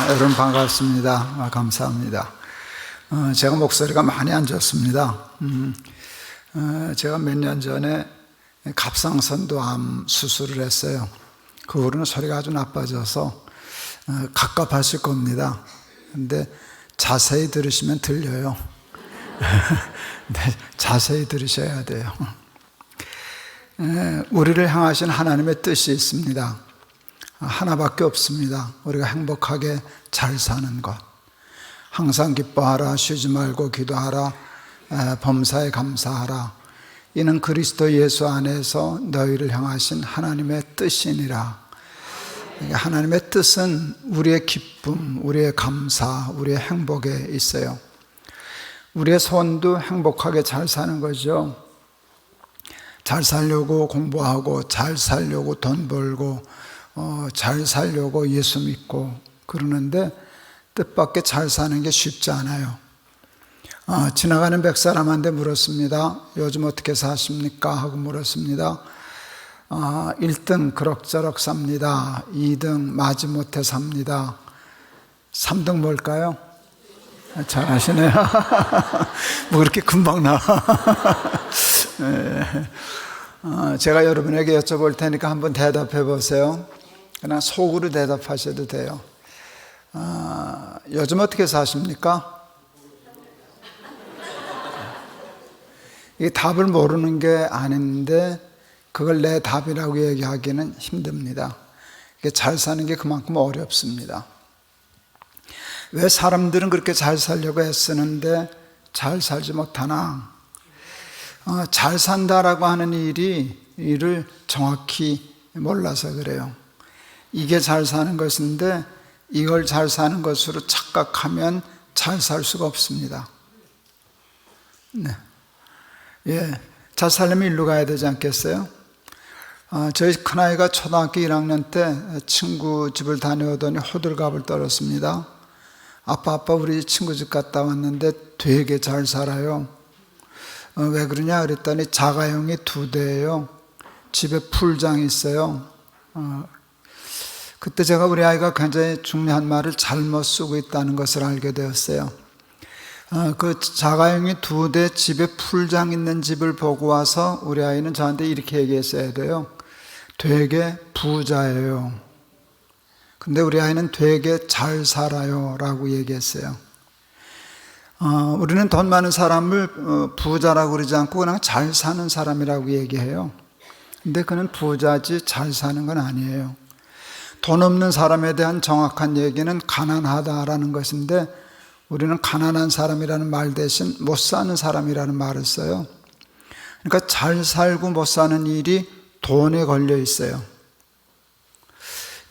여러분 반갑습니다. 감사합니다. 제가 목소리가 많이 안 좋습니다. 제가 몇 년 전에 갑상선도암 수술을 했어요. 그 후로는 소리가 아주 나빠져서 갑갑하실 겁니다. 근데 자세히 들으시면 들려요. 네, 자세히 들으셔야 돼요. 우리를 향하신 하나님의 뜻이 있습니다. 하나밖에 없습니다. 우리가 행복하게 잘 사는 것. 항상 기뻐하라, 쉬지 말고 기도하라, 범사에 감사하라. 이는 그리스도 예수 안에서 너희를 향하신 하나님의 뜻이니라. 하나님의 뜻은 우리의 기쁨, 우리의 감사, 우리의 행복에 있어요. 우리의 소원도 행복하게 잘 사는 거죠. 잘 살려고 공부하고, 잘 살려고 돈 벌고, 잘 살려고 예수 믿고 그러는데 뜻밖의 잘 사는 게 쉽지 않아요. 지나가는 백 사람한테 물었습니다. 요즘 어떻게 사십니까? 하고 물었습니다. 1등 그럭저럭 삽니다. 2등 마지못해 삽니다. 3등 뭘까요? 잘하시네요. 뭐 그렇게 금방 나와. 제가 여러분에게 여쭤볼 테니까 한번 대답해 보세요. 그냥 속으로 대답하셔도 돼요. 요즘 어떻게 사십니까? 이 답을 모르는 게 아닌데 그걸 내 답이라고 얘기하기는 힘듭니다. 잘 사는 게 그만큼 어렵습니다. 왜 사람들은 그렇게 잘 살려고 애쓰는데 잘 살지 못하나? 잘 산다라고 하는 일을 정확히 몰라서 그래요. 이게 잘 사는 것인데 이걸 잘 사는 것으로 착각하면 잘 살 수가 없습니다. 네. 잘 살려면 일로 가야 되지 않겠어요? 저희 큰아이가 초등학교 1학년 때 친구 집을 다녀오더니 호들갑을 떨었습니다. 아빠 우리 친구 집 갔다 왔는데 되게 잘 살아요. 왜 그러냐 그랬더니 자가용이 2대예요. 집에 풀장이 있어요. 그때 제가 우리 아이가 굉장히 중요한 말을 잘못 쓰고 있다는 것을 알게 되었어요. 그 자가용이 2대 집에 풀장 있는 집을 보고 와서 우리 아이는 저한테 이렇게 얘기했어야 돼요. 되게 부자예요. 근데 우리 아이는 되게 잘 살아요 라고 얘기했어요. 우리는 돈 많은 사람을 부자라고 그러지 않고 그냥 잘 사는 사람이라고 얘기해요. 근데 그는 부자지 잘 사는 건 아니에요. 돈 없는 사람에 대한 정확한 얘기는 가난하다라는 것인데 우리는 가난한 사람이라는 말 대신 못 사는 사람이라는 말을 써요. 그러니까 잘 살고 못 사는 일이 돈에 걸려 있어요.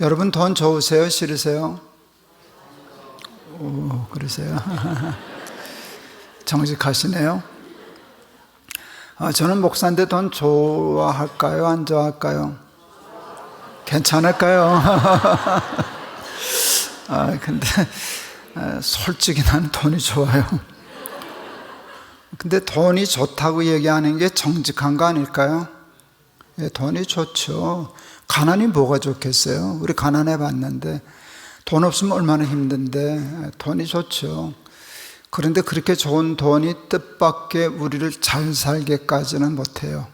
여러분 돈 좋으세요? 싫으세요? 그러세요? 정직하시네요. 저는 목사인데 돈 좋아할까요? 안 좋아할까요? 괜찮을까요? 근데 솔직히 나는 돈이 좋아요. 근데 돈이 좋다고 얘기하는 게 정직한 거 아닐까요? 돈이 좋죠. 가난이 뭐가 좋겠어요? 우리 가난해 봤는데 돈 없으면 얼마나 힘든데 돈이 좋죠. 그런데 그렇게 좋은 돈이 뜻밖의 우리를 잘 살게까지는 못해요.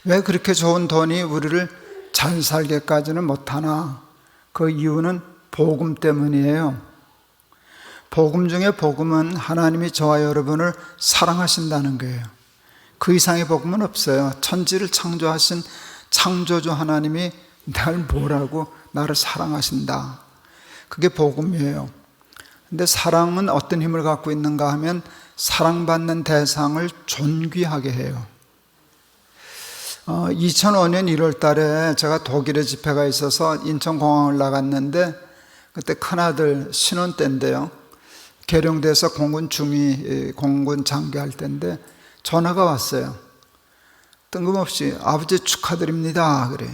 왜 그렇게 좋은 돈이 우리를 잘 살게까지는 못하나? 그 이유는 복음 때문이에요. 복음 중에 복음은 하나님이 저와 여러분을 사랑하신다는 거예요. 그 이상의 복음은 없어요. 천지를 창조하신 창조주 하나님이 날 뭐라고 나를 사랑하신다. 그게 복음이에요. 근데 사랑은 어떤 힘을 갖고 있는가 하면 사랑받는 대상을 존귀하게 해요. 2005년 1월 달에 제가 독일에 집회가 있어서 인천공항을 나갔는데 그때 큰아들 신혼 때인데요. 계룡대에서 공군 장교할 때인데 전화가 왔어요. 뜬금없이 아버지 축하드립니다. 그래.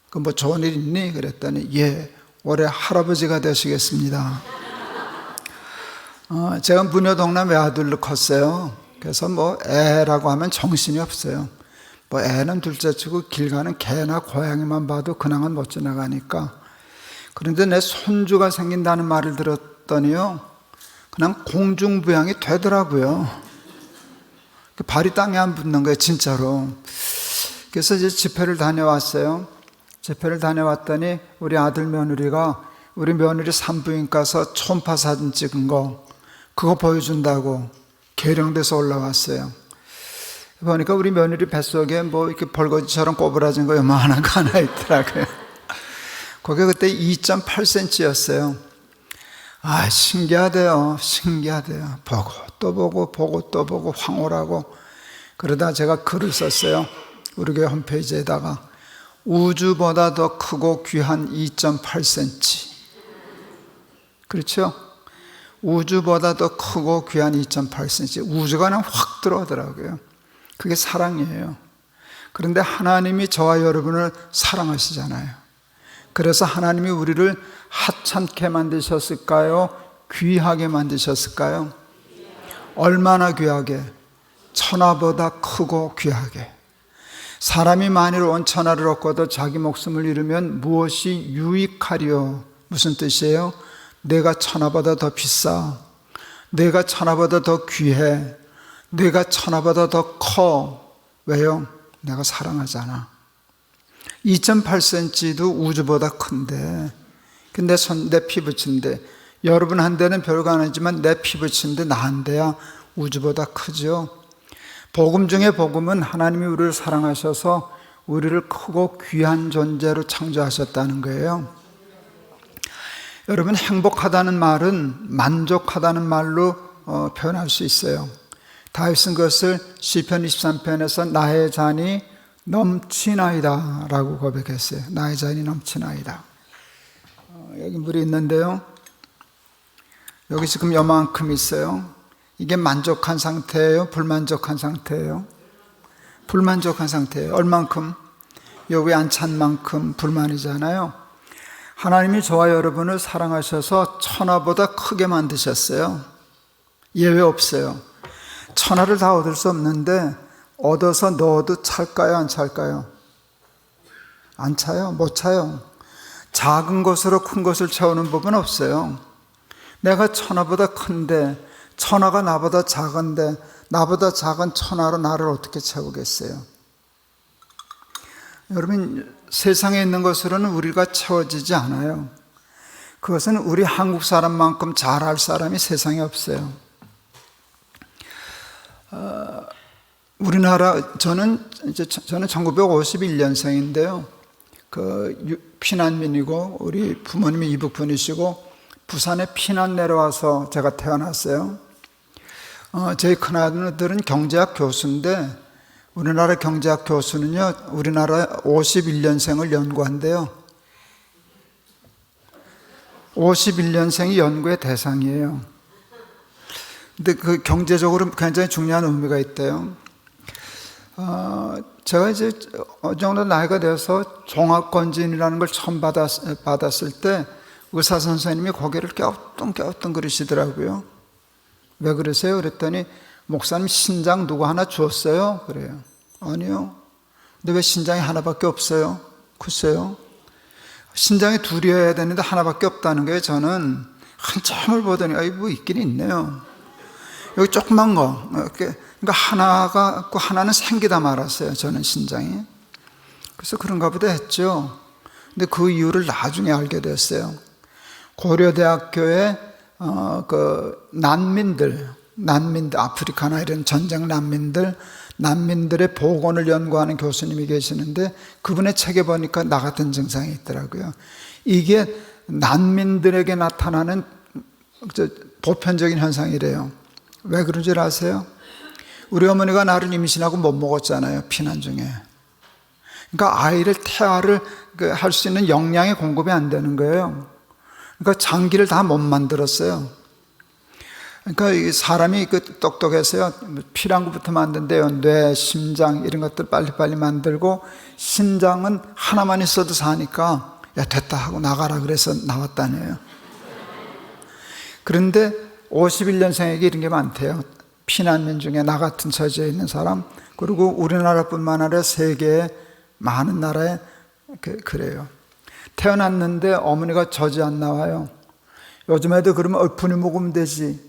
그 뭐 좋은 일 있니? 그랬더니 올해 할아버지가 되시겠습니다. 제가 무녀동남 외아들로 컸어요. 그래서 애라고 하면 정신이 없어요. 뭐 애는 둘째치고 길 가는 개나 고양이만 봐도 근황은 못 지나가니까. 그런데 내 손주가 생긴다는 말을 들었더니요, 그냥 공중부양이 되더라고요. 발이 땅에 안 붙는 거예요, 진짜로. 그래서 이제 집회를 다녀왔어요. 집회를 다녀왔더니 우리 아들 며느리가 우리 며느리 산부인과 가서 초음파 사진 찍은 거, 그거 보여준다고 계룡돼서 올라왔어요. 보니까 우리 며느리 뱃속에 뭐 이렇게 벌거지처럼 꼬부라진 거 요만한 거 하나 있더라고요. 그게 그때 2.8cm였어요. 아, 신기하대요. 신기하대요. 보고 또 보고 보고 또 보고 황홀하고. 그러다 제가 글을 썼어요. 우리 교회 홈페이지에다가 우주보다 더 크고 귀한 2.8cm. 그렇죠? 우주보다 더 크고 귀한 2.8cm. 우주가 그냥 확 들어오더라고요. 그게 사랑이에요. 그런데 하나님이 저와 여러분을 사랑하시잖아요. 그래서 하나님이 우리를 하찮게 만드셨을까요? 귀하게 만드셨을까요? 얼마나 귀하게? 천하보다 크고 귀하게. 사람이 만일 온 천하를 얻고도 자기 목숨을 잃으면 무엇이 유익하리요? 무슨 뜻이에요? 내가 천하보다 더 비싸. 내가 천하보다 더 귀해. 내가 천하보다 더 커. 왜요? 내가 사랑하잖아. 2.8cm도 우주보다 큰데, 근데 내 피 붙인데, 여러분 한 대는 별거 아니지만 내 피 붙인데 나 한 대야 우주보다 크죠. 복음 중에 복음은 하나님이 우리를 사랑하셔서 우리를 크고 귀한 존재로 창조하셨다는 거예요. 여러분, 행복하다는 말은 만족하다는 말로 표현할 수 있어요. 다윗은 그것을 시편 23편에서 나의 잔이 넘치나이다 라고 고백했어요. 나의 잔이 넘치나이다. 여기 물이 있는데요, 여기 지금 요만큼 있어요. 이게 만족한 상태예요? 불만족한 상태예요? 불만족한 상태예요. 얼만큼? 여기 안 찬 만큼 불만이잖아요. 하나님이 저와 여러분을 사랑하셔서 천하보다 크게 만드셨어요. 예외 없어요. 천하를 다 얻을 수 없는데 얻어서 넣어도 찰까요? 안 찰까요? 안 차요. 못 차요. 작은 것으로 큰 것을 채우는 법은 없어요. 내가 천하보다 큰데 천하가 나보다 작은데 나보다 작은 천하로 나를 어떻게 채우겠어요? 여러분, 세상에 있는 것으로는 우리가 채워지지 않아요. 그것은 우리 한국 사람만큼 잘할 사람이 세상에 없어요. 우리나라, 저는 1951년생인데요. 피난민이고 우리 부모님이 이북분이시고 부산에 피난 내려와서 제가 태어났어요. 저희 큰아들은 경제학 교수인데, 우리나라 경제학 교수는요, 우리나라 51년생을 연구한대요. 51년생이 연구의 대상이에요. 근데 그 경제적으로 굉장히 중요한 의미가 있대요. 제가 이제 어느 정도 나이가 되어서 종합건진이라는 걸 처음 받았을 때 의사 선생님이 고개를 깨우뚱 그러시더라고요. 왜 그러세요? 그랬더니 목사님 신장 누구 하나 주었어요? 그래요. 아니요. 근데 왜 신장이 하나밖에 없어요? 글쎄요. 신장이 둘이어야 되는데 하나밖에 없다는 거예요. 저는 한참을 보더니 뭐 있긴 있네요. 여기 조그만 거. 그러니까 하나가 있고 하나는 생기다 말았어요. 저는 신장이. 그래서 그런가 보다 했죠. 근데 그 이유를 나중에 알게 됐어요. 고려대학교에 난민들, 아프리카나 이런 전쟁 난민들의 보건을 연구하는 교수님이 계시는데, 그분의 책에 보니까 나 같은 증상이 있더라고요. 이게 난민들에게 나타나는 보편적인 현상이래요. 왜 그런 줄 아세요? 우리 어머니가 나를 임신하고 못 먹었잖아요, 피난 중에. 그러니까 아이를 태아를 할 수 있는 영양이 공급이 안 되는 거예요. 그러니까 장기를 다 못 만들었어요. 그러니까 사람이 똑똑해서요, 필요한 것부터 만든대요. 뇌, 심장 이런 것들 빨리빨리 만들고, 심장은 하나만 있어도 사니까 야 됐다 하고 나가라 그래서 나왔다네요. 그런데 51년생에게 이런 게 많대요. 피난민 중에 나 같은 처지에 있는 사람, 그리고 우리나라뿐만 아니라 세계의 많은 나라에 그래요. 태어났는데 어머니가 젖이 안 나와요. 요즘 애들 그러면 분유 먹으면 되지.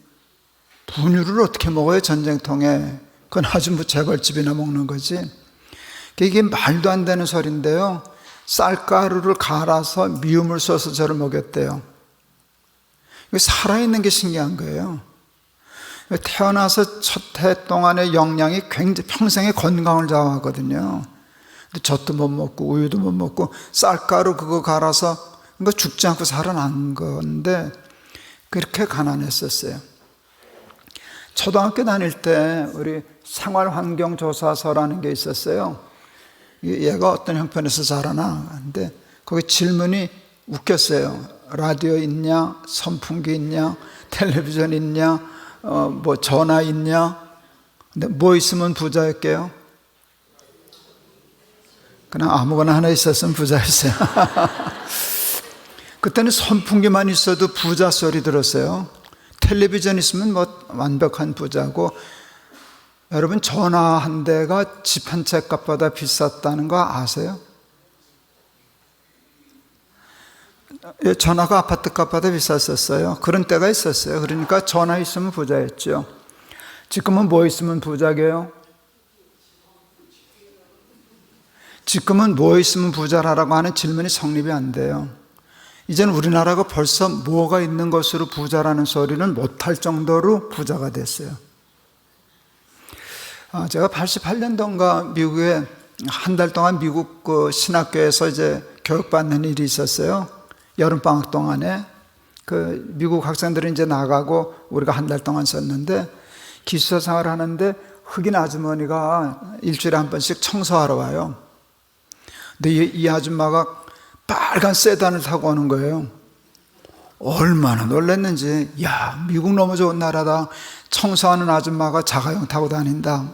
분유를 어떻게 먹어요, 전쟁통에. 그건 아주 뭐 재벌집이나 먹는 거지. 이게 말도 안 되는 소리인데요. 쌀가루를 갈아서 미움을 써서 저를 먹였대요. 살아있는 게 신기한 거예요. 태어나서 첫 해 동안의 영양이 굉장히 평생의 건강을 좌우하거든요. 근데 젖도 못 먹고 우유도 못 먹고 쌀가루 그거 갈아서 그거 죽지 않고 살아난 건데 그렇게 가난했었어요. 초등학교 다닐 때 우리 생활환경조사서라는 게 있었어요. 얘가 어떤 형편에서 자라나. 근데 거기 질문이 웃겼어요. 라디오 있냐? 선풍기 있냐? 텔레비전 있냐? 뭐 전화 있냐? 근데 뭐 있으면 부자였게요? 그냥 아무거나 하나 있었으면 부자였어요. 그때는 선풍기만 있어도 부자 소리 들었어요. 텔레비전 있으면 뭐 완벽한 부자고. 여러분, 전화 한 대가 집 한 채 값보다 비쌌다는 거 아세요? 전화가 아파트 값보다 비쌌었어요. 그런 때가 있었어요. 그러니까 전화 있으면 부자였죠. 지금은 뭐 있으면 부자게요? 지금은 뭐 있으면 부자라고 하는 질문이 성립이 안 돼요. 이제는 우리나라가 벌써 뭐가 있는 것으로 부자라는 소리는 못할 정도로 부자가 됐어요. 제가 88년도인가 미국에 한 달 동안 미국 그 신학교에서 이제 교육받는 일이 있었어요. 여름방학 동안에. 그 미국 학생들은 이제 나가고 우리가 한 달 동안 썼는데 기숙사 생활을 하는데 흑인 아주머니가 일주일에 한 번씩 청소하러 와요. 근데 이 아줌마가 빨간 세단을 타고 오는 거예요. 얼마나 놀랐는지. 야, 미국 너무 좋은 나라다. 청소하는 아줌마가 자가용 타고 다닌다.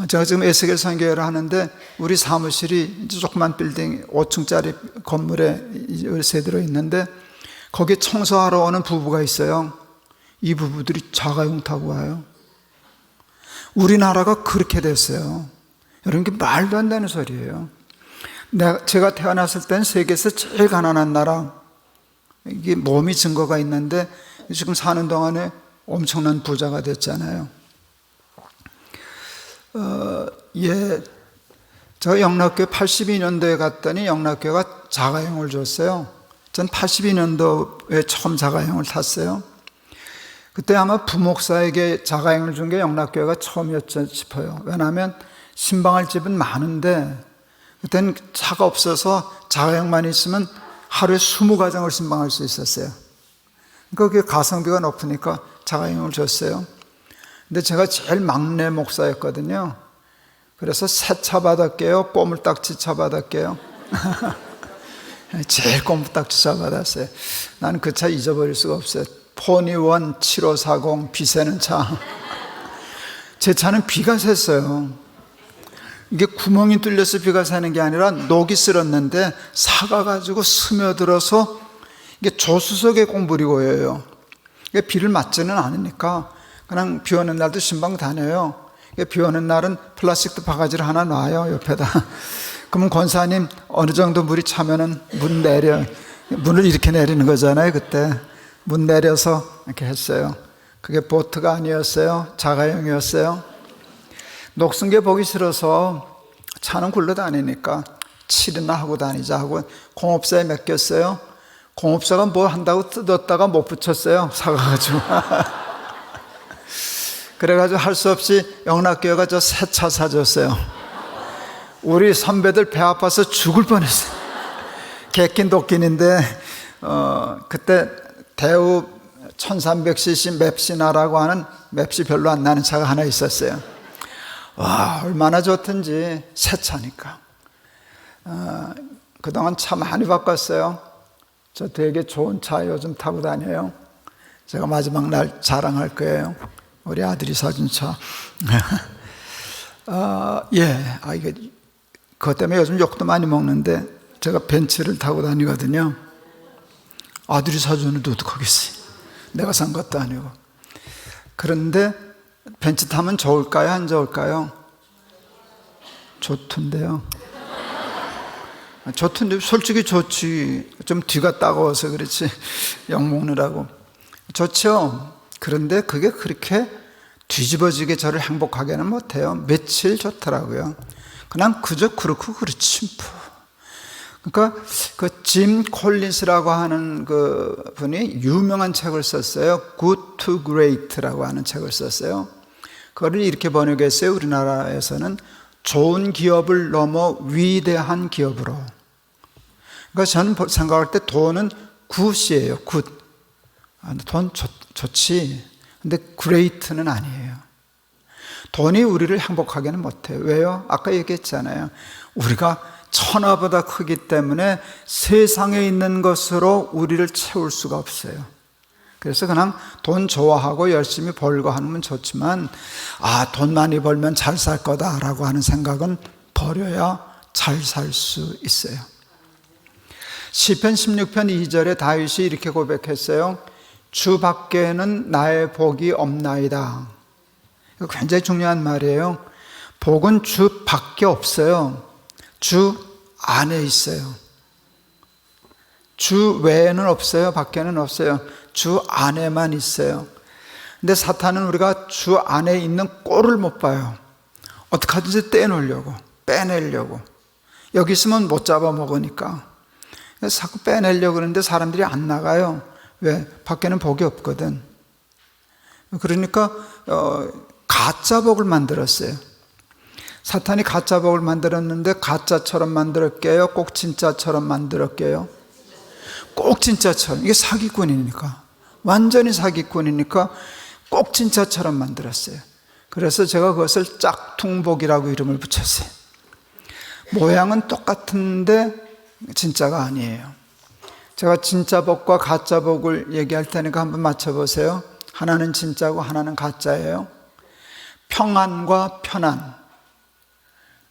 제가 지금 에스겔 선교회를 하는데 우리 사무실이 조그만 빌딩 5층짜리 건물에 열세 들어 있는데 거기에 청소하러 오는 부부가 있어요. 이 부부들이 자가용 타고 와요. 우리나라가 그렇게 됐어요. 여러분, 이게 말도 안 되는 소리예요. 제가 태어났을 땐 세계에서 제일 가난한 나라, 이게 몸이 증거가 있는데 지금 사는 동안에 엄청난 부자가 됐잖아요. 제가 영락교회 82년도에 갔더니 영락교회가 자가용을 줬어요. 전 82년도에 처음 자가용을 탔어요. 그때 아마 부목사에게 자가용을 준 게 영락교회가 처음이었지 싶어요. 왜냐하면 신방할 집은 많은데 그때는 차가 없어서 자가용만 있으면 하루에 20가정을 신방할 수 있었어요. 그러니까 그게 가성비가 높으니까 자가용을 줬어요. 근데 제가 제일 막내 목사였거든요. 그래서 새 차 받았게요? 꼬물딱지 차 받았게요? 제일 꼬물딱지 차 받았어요. 나는 그 차 잊어버릴 수가 없어요. 포니원 7540 비 새는 차. 제 차는 비가 샜어요. 이게 구멍이 뚫려서 비가 새는 게 아니라 녹이 쓸었는데 사가가지고 스며들어서 이게 조수석에 꽁불이 고여요. 이게 비를 맞지는 않으니까 그냥 비 오는 날도 신방 다녀요. 비 오는 날은 플라스틱 바가지를 하나 놔요, 옆에다. 그러면 권사님 어느 정도 물이 차면은 문 내려, 문을 이렇게 내리는 거잖아요. 그때 문 내려서 이렇게 했어요. 그게 보트가 아니었어요. 자가용이었어요. 녹슨 게 보기 싫어서 차는 굴러 다니니까 칠이나 하고 다니자 하고 공업사에 맡겼어요. 공업사가 뭐 한다고 뜯었다가 못 붙였어요. 사가가지고. 그래가지고 할 수 없이 영락교회가 저 새 차 사줬어요. 우리 선배들 배 아파서 죽을 뻔했어요. 객긴 독긴인데 그때 대우 1300cc 맵시나라고 하는 맵시 별로 안 나는 차가 하나 있었어요. 와, 얼마나 좋던지. 새 차니까. 그동안 차 많이 바꿨어요. 저 되게 좋은 차 요즘 타고 다녀요. 제가 마지막 날 자랑할 거예요. 우리 아들이 사준 차. 이게 그것 때문에 요즘 욕도 많이 먹는데 제가 벤츠를 타고 다니거든요. 아들이 사주는데 어떡하겠어요. 내가 산 것도 아니고. 그런데 벤츠 타면 좋을까요? 안 좋을까요? 좋던데요. 좋던데 솔직히 좋지. 좀 뒤가 따가워서 그렇지. 욕먹느라고. 좋죠. 그런데 그게 그렇게 뒤집어지게 저를 행복하게는 못해요. 며칠 좋더라고요. 그냥 그저 그렇고 그렇지 뭐. 그러니까 그 짐 콜린스라고 하는 그 분이 유명한 책을 썼어요. Good to Great라고 하는 책을 썼어요. 그거를 이렇게 번역했어요. 우리나라에서는 좋은 기업을 넘어 위대한 기업으로. 그러니까 저는 생각할 때 돈은 굿이에요. 굿. 돈 좋지. 근데 great는 아니에요. 돈이 우리를 행복하게는 못해요. 왜요? 아까 얘기했잖아요. 우리가 천하보다 크기 때문에 세상에 있는 것으로 우리를 채울 수가 없어요. 그래서 그냥 돈 좋아하고 열심히 벌고 하면 좋지만 돈 많이 벌면 잘 살 거다라고 하는 생각은 버려야 잘 살 수 있어요. 시편 16편 2절에 다윗이 이렇게 고백했어요. 주 밖에는 나의 복이 없나이다. 이거 굉장히 중요한 말이에요. 복은 주 밖에 없어요. 주 안에 있어요. 주 외에는 없어요. 밖에는 없어요. 주 안에만 있어요. 근데 사탄은 우리가 주 안에 있는 꼴을 못 봐요. 어떻게 하든지 떼놓으려고, 빼내려고. 여기 있으면 못 잡아먹으니까. 그래서 자꾸 빼내려고 그러는데 사람들이 안 나가요. 왜? 밖에는 복이 없거든. 그러니까 가짜 복을 만들었어요. 사탄이 가짜 복을 만들었는데 가짜처럼 만들었게요? 꼭 진짜처럼 만들었게요? 꼭 진짜처럼. 이게 사기꾼이니까. 완전히 사기꾼이니까 꼭 진짜처럼 만들었어요. 그래서 제가 그것을 짝퉁복이라고 이름을 붙였어요. 모양은 똑같은데 진짜가 아니에요. 제가 진짜 복과 가짜 복을 얘기할 테니까 한번 맞춰보세요. 하나는 진짜고 하나는 가짜예요. 평안과 편안.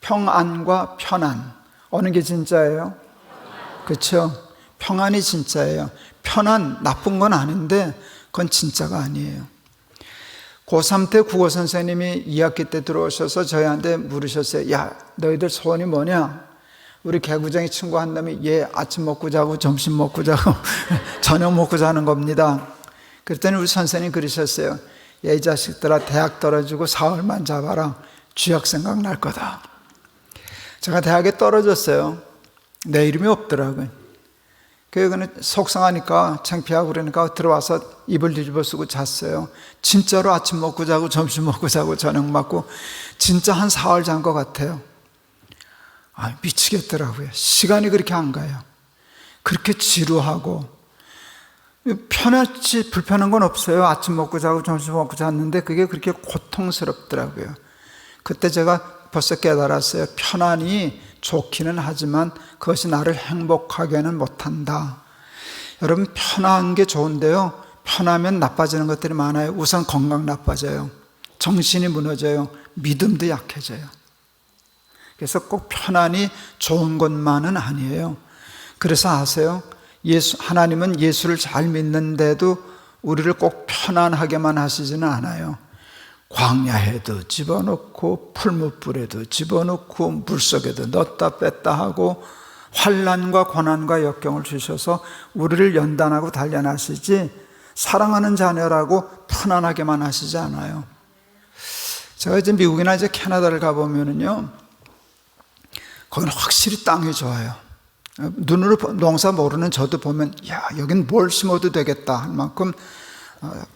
평안과 편안. 어느 게 진짜예요? 그렇죠? 평안이 진짜예요. 편안, 나쁜 건 아닌데 그건 진짜가 아니에요. 고3 때 국어 선생님이 2학기 때 들어오셔서 저희한테 물으셨어요. 야, 너희들 소원이 뭐냐? 우리 개구쟁이 친구 한 놈이 아침 먹고 자고 점심 먹고 자고 저녁 먹고 자는 겁니다. 그랬더니 우리 선생님 그러셨어요. 이 자식들아, 대학 떨어지고 사흘만 잡아라. 쥐약 생각 날 거다. 제가 대학에 떨어졌어요. 내 이름이 없더라고요. 그래서 속상하니까 창피하고 그러니까 들어와서 이불 뒤집어 쓰고 잤어요. 진짜로 아침 먹고 자고 점심 먹고 자고 저녁 먹고 진짜 한 4월 잔 것 같아요. 미치겠더라고요. 시간이 그렇게 안 가요. 그렇게 지루하고 편하지 불편한 건 없어요. 아침 먹고 자고 점심 먹고 잤는데 그게 그렇게 고통스럽더라고요. 그때 제가 벌써 깨달았어요. 편안이 좋기는 하지만 그것이 나를 행복하게는 못한다. 여러분, 편한 게 좋은데요, 편하면 나빠지는 것들이 많아요. 우선 건강 나빠져요. 정신이 무너져요. 믿음도 약해져요. 그래서 꼭 편안이 좋은 것만은 아니에요. 그래서 아세요? 하나님은 예수를 잘 믿는데도 우리를 꼭 편안하게만 하시지는 않아요. 광야에도 집어넣고 풀무불에도 집어넣고 물속에도 넣었다 뺐다 하고 환난과 고난과 역경을 주셔서 우리를 연단하고 단련하시지 사랑하는 자녀라고 편안하게만 하시지 않아요. 제가 이제 미국이나 이제 캐나다를 가보면은요, 거기는 확실히 땅이 좋아요. 눈으로 농사 모르는 저도 보면 여긴 뭘 심어도 되겠다 할 만큼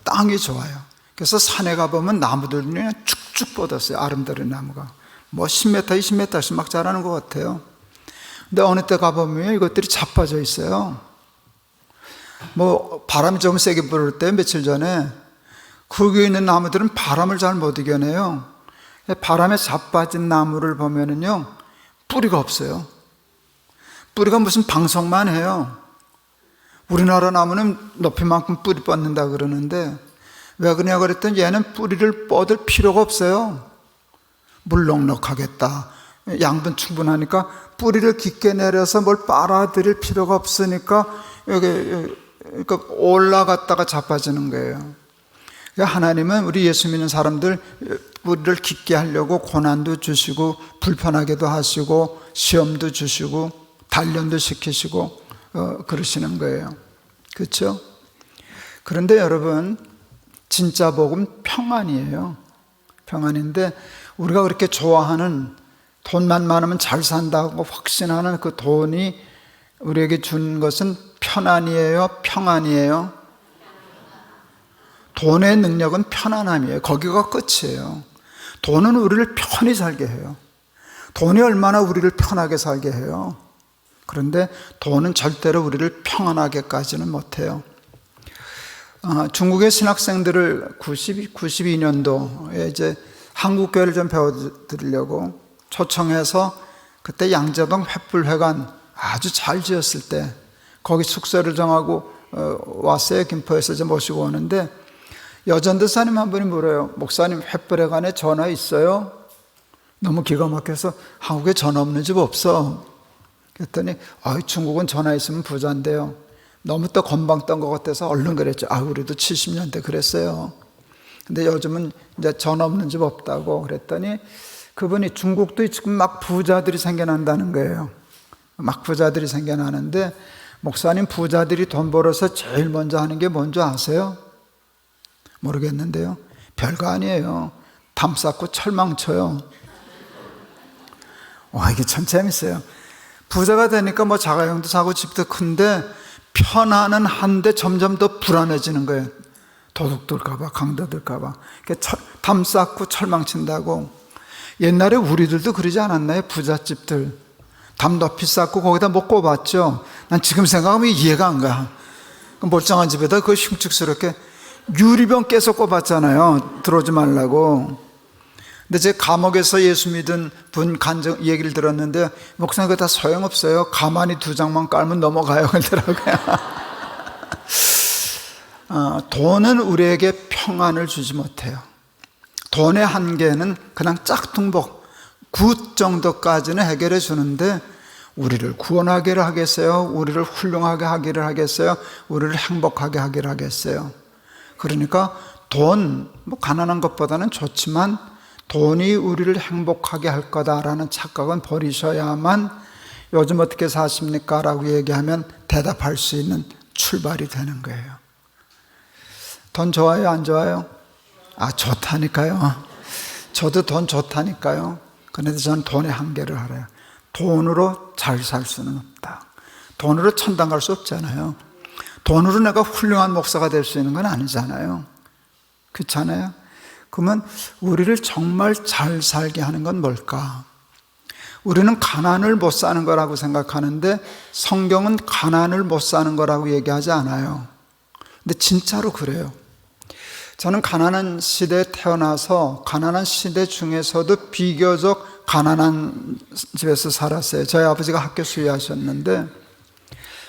땅이 좋아요. 그래서 산에 가보면 나무들이 그냥 쭉쭉 뻗었어요. 아름다운 나무가 뭐 10m, 20m씩 막 자라는 것 같아요. 근데 어느 때 가보면 이것들이 자빠져 있어요. 뭐 바람이 좀 세게 불을 때 며칠 전에 거기에 있는 나무들은 바람을 잘 못 이겨내요. 바람에 자빠진 나무를 보면은요, 뿌리가 없어요. 뿌리가 무슨 방석만 해요. 우리나라 나무는 높이만큼 뿌리 뻗는다 그러는데 왜 그러냐 그랬더니 얘는 뿌리를 뻗을 필요가 없어요. 물 넉넉하겠다, 양분 충분하니까 뿌리를 깊게 내려서 뭘 빨아들일 필요가 없으니까 여기 그러니까 올라갔다가 자빠지는 거예요. 하나님은 우리 예수 믿는 사람들 우리를 깊게 하려고 고난도 주시고 불편하게도 하시고 시험도 주시고 단련도 시키시고 그러시는 거예요. 그렇죠? 그런데 여러분, 진짜 복은 평안이에요. 평안인데 우리가 그렇게 좋아하는, 돈만 많으면 잘 산다고 확신하는 그 돈이 우리에게 준 것은 편안이에요, 평안이에요? 돈의 능력은 편안함이에요. 거기가 끝이에요. 돈은 우리를 편히 살게 해요. 돈이 얼마나 우리를 편하게 살게 해요. 그런데 돈은 절대로 우리를 평안하게까지는 못해요. 중국의 신학생들을 92년도에 이제 한국교회를 좀 배워드리려고 초청해서, 그때 양재동 횃불회관 아주 잘 지었을 때 거기 숙소를 정하고 왔어요. 김포에서 이제 모시고 오는데 여전도사님 한 분이 물어요. 목사님, 횃불회관에 전화 있어요? 너무 기가 막혀서, 한국에 전화 없는 집 없어. 그랬더니 중국은 전화 있으면 부자인데요. 너무 또 건방 떤 것 같아서 얼른 그랬죠. 우리도 70년대 그랬어요. 근데 요즘은 이제 전화 없는 집 없다고 그랬더니, 그분이 중국도 지금 막 부자들이 생겨난다는 거예요. 막 부자들이 생겨나는데, 목사님, 부자들이 돈 벌어서 제일 먼저 하는 게 뭔지 아세요? 모르겠는데요. 별거 아니에요. 담 쌓고 철망 쳐요. 이게 참 재밌어요. 부자가 되니까 뭐 자가용도 사고 집도 큰데 편안은 한데 점점 더 불안해지는 거예요. 도둑 들까봐, 강도 들까봐. 담 쌓고 철망 친다고. 옛날에 우리들도 그러지 않았나요? 부잣집들 담 높이 쌓고 거기다 못 꼽았죠. 난 지금 생각하면 이해가 안 가. 멀쩡한 집에다 그걸 흉측스럽게 유리병 깨서 꼽았잖아요. 들어오지 말라고. 근데 제 감옥에서 예수 믿은 분 간증 얘기를 들었는데, 목사님 그거 다 소용없어요. 가만히 2장만 깔면 넘어가요 그러더라고요. 돈은 우리에게 평안을 주지 못해요. 돈의 한계는 그냥 짝퉁복, 굿 정도까지는 해결해 주는데 우리를 구원하기를 하겠어요? 우리를 훌륭하게 하기를 하겠어요? 우리를 행복하게 하기를 하겠어요? 그러니까 돈, 가난한 것보다는 좋지만 돈이 우리를 행복하게 할 거다라는 착각은 버리셔야만 요즘 어떻게 사십니까? 라고 얘기하면 대답할 수 있는 출발이 되는 거예요. 돈 좋아요? 안 좋아요? 좋다니까요. 저도 돈 좋다니까요. 그런데 저는 돈의 한계를 알아요. 돈으로 잘 살 수는 없다. 돈으로 천당 갈 수 없잖아요. 돈으로 내가 훌륭한 목사가 될 수 있는 건 아니잖아요. 그렇잖아요. 그러면 우리를 정말 잘 살게 하는 건 뭘까? 우리는 가난을 못 사는 거라고 생각하는데 성경은 가난을 못 사는 거라고 얘기하지 않아요. 근데 진짜로 그래요. 저는 가난한 시대에 태어나서 가난한 시대 중에서도 비교적 가난한 집에서 살았어요. 저희 아버지가 학교 수의하셨는데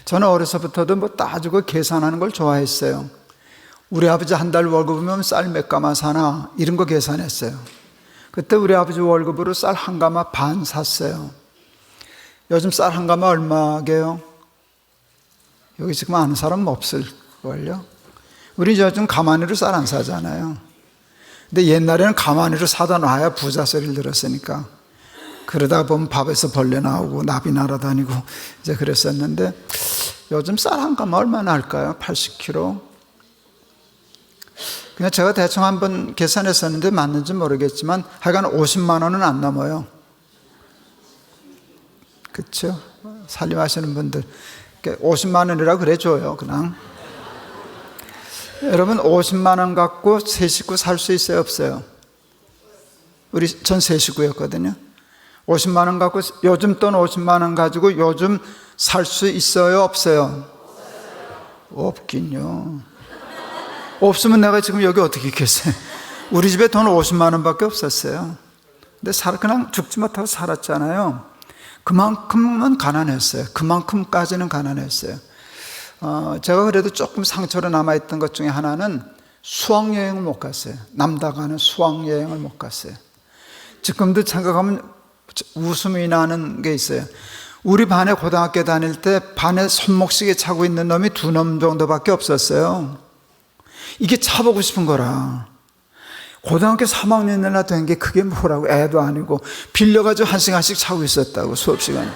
저는 어려서부터도 따지고 계산하는 걸 좋아했어요. 우리 아버지 한 달 월급이면 쌀 몇 가마 사나 이런 거 계산했어요. 그때 우리 아버지 월급으로 쌀 한 가마 반 샀어요. 요즘 쌀 한 가마 얼마게요? 여기 지금 아는 사람은 없을걸요? 우리 요즘 가마니로 쌀 안 사잖아요. 근데 옛날에는 가마니로 사다 놔야 부자 소리를 들었으니까. 그러다 보면 밥에서 벌레 나오고 나비 날아다니고 이제 그랬었는데 요즘 쌀 한 가마 얼마나 할까요? 80kg? 그냥 제가 대충 한번 계산했었는데 맞는지 모르겠지만 하여간 50만 원은 안 넘어요. 그렇죠? 살림하시는 분들 50만 원이라고 그래줘요 그냥. 여러분 50만 원 갖고 세 식구 살 수 있어요 없어요? 전 세 식구였거든요. 50만 원 갖고 요즘 돈 50만 원 가지고 요즘 살 수 있어요 없어요? 없긴요. 없으면 내가 지금 여기 어떻게 있겠어요? 우리 집에 돈 50만 원밖에 없었어요. 근데 그냥 죽지 못하고 살았잖아요. 그만큼은 가난했어요. 그만큼까지는 가난했어요. 제가 그래도 조금 상처로 남아있던 것 중에 하나는 수학여행을 못 갔어요. 남다가는 수학여행을 못 갔어요. 지금도 생각하면 웃음이 나는 게 있어요. 우리 반에 고등학교 다닐 때 반에 손목시계 차고 있는 놈이 2놈 정도밖에 없었어요. 이게 차보고 싶은 거라. 고등학교 3학년이나 된 게 그게 뭐라고, 애도 아니고 빌려가지고 1시간씩 차고 있었다고, 수업 시간에.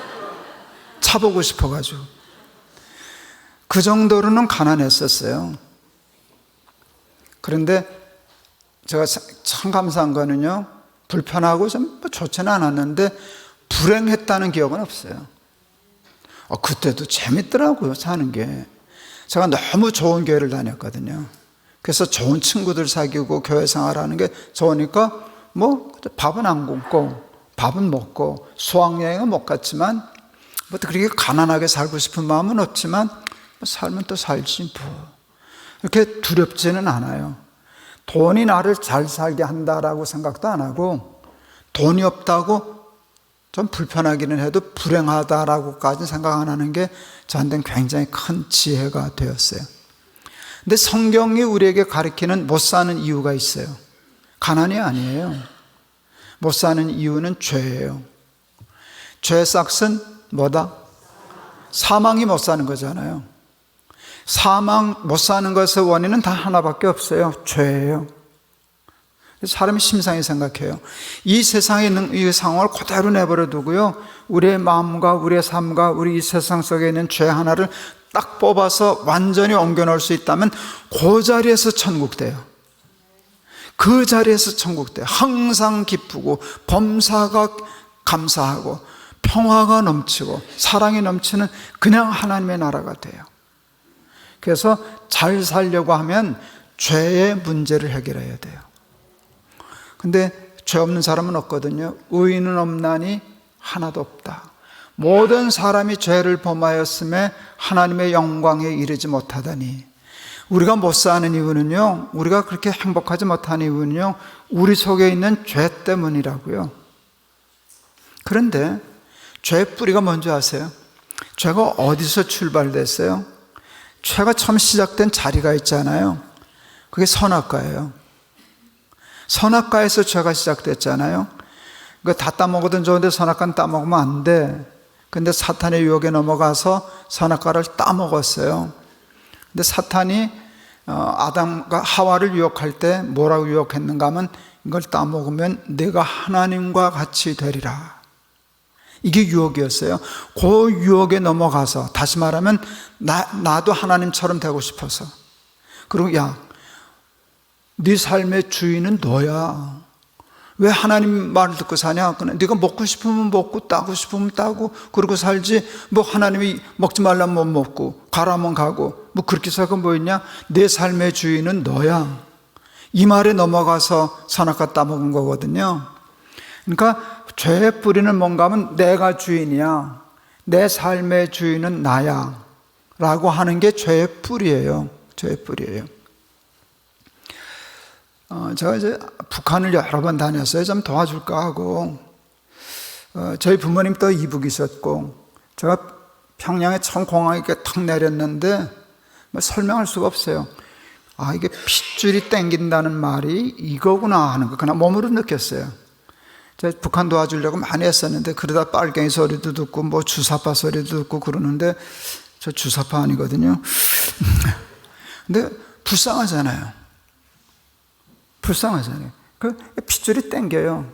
차보고 싶어가지고. 그 정도로는 가난했었어요. 그런데 제가 참 감사한 거는요, 불편하고 좀 좋지는 않았는데 불행했다는 기억은 없어요. 그때도 재밌더라고요, 사는 게. 제가 너무 좋은 교회를 다녔거든요. 그래서 좋은 친구들 사귀고 교회 생활하는 게 좋으니까 뭐 밥은 안 굶고 밥은 먹고 수학여행은 못 갔지만 뭐 그렇게 가난하게 살고 싶은 마음은 없지만 살면 또 살지 뭐. 이렇게 두렵지는 않아요. 돈이 나를 잘 살게 한다라고 생각도 안 하고, 돈이 없다고 좀 불편하기는 해도 불행하다라고까지는 생각 안 하는 게 저한테는 굉장히 큰 지혜가 되었어요. 근데 성경이 우리에게 가르치는 못 사는 이유가 있어요. 가난이 아니에요. 못 사는 이유는 죄예요. 죄의 싹은 뭐다? 사망이 못 사는 거잖아요. 사망 못 사는 것의 원인은 다 하나밖에 없어요. 죄예요. 사람이 심상히 생각해요. 이 세상에 있는 이 상황을 그대로 내버려 두고요, 우리의 마음과 우리의 삶과 우리 이 세상 속에 있는 죄 하나를 딱 뽑아서 완전히 옮겨 놓을 수 있다면 그 자리에서 천국 돼요. 그 자리에서 천국 돼요. 항상 기쁘고 범사가 감사하고 평화가 넘치고 사랑이 넘치는 그냥 하나님의 나라가 돼요. 그래서 잘 살려고 하면 죄의 문제를 해결해야 돼요. 근데 죄 없는 사람은 없거든요. 의인은 없나니 하나도 없다. 모든 사람이 죄를 범하였음에 하나님의 영광에 이르지 못하다니. 우리가 못 사는 이유는요, 우리가 그렇게 행복하지 못하는 이유는요, 우리 속에 있는 죄 때문이라고요. 그런데 죄의 뿌리가 뭔지 아세요? 죄가 어디서 출발됐어요? 죄가 처음 시작된 자리가 있잖아요. 그게 선악과예요. 선악과에서 죄가 시작됐잖아요. 그거 다 따먹어도 좋은데 선악과는 따먹으면 안 돼. 근데 사탄의 유혹에 넘어가서 선악과를 따먹었어요. 근데 사탄이 아담과 하와를 유혹할 때 뭐라고 유혹했는가 하면, 이걸 따먹으면 네가 하나님과 같이 되리라. 이게 유혹이었어요. 그 유혹에 넘어가서, 다시 말하면 나도 하나님처럼 되고 싶어서, 그리고 야, 네 삶의 주인은 너야. 왜 하나님 말을 듣고 사냐? 네가 먹고 싶으면 먹고 따고 싶으면 따고 그러고 살지, 뭐 하나님이 먹지 말라면 못 먹고 가라면 가고 뭐 그렇게 살고 뭐 있냐? 내 삶의 주인은 너야. 이 말에 넘어가서 선악과 따먹은 거거든요. 그러니까 죄의 뿌리는 뭔가 하면 내가 주인이야, 내 삶의 주인은 나야 라고 하는 게 죄의 뿌리예요. 죄의 뿌리예요. 제가 이제 북한을 여러 번 다녔어요. 좀 도와줄까 하고. 저희 부모님도 이북 있었고, 제가 평양에 처음 공항에 이렇게 탁 내렸는데 뭐 설명할 수가 없어요. 아, 이게 핏줄이 땡긴다는 말이 이거구나 하는 거 그냥 몸으로 느꼈어요. 제가 북한 도와주려고 많이 했었는데, 그러다 빨갱이 소리도 듣고 뭐 주사파 소리도 듣고 그러는데, 저 주사파 아니거든요. 근데 불쌍하잖아요. 불쌍하잖아요. 그 핏줄이 땡겨요.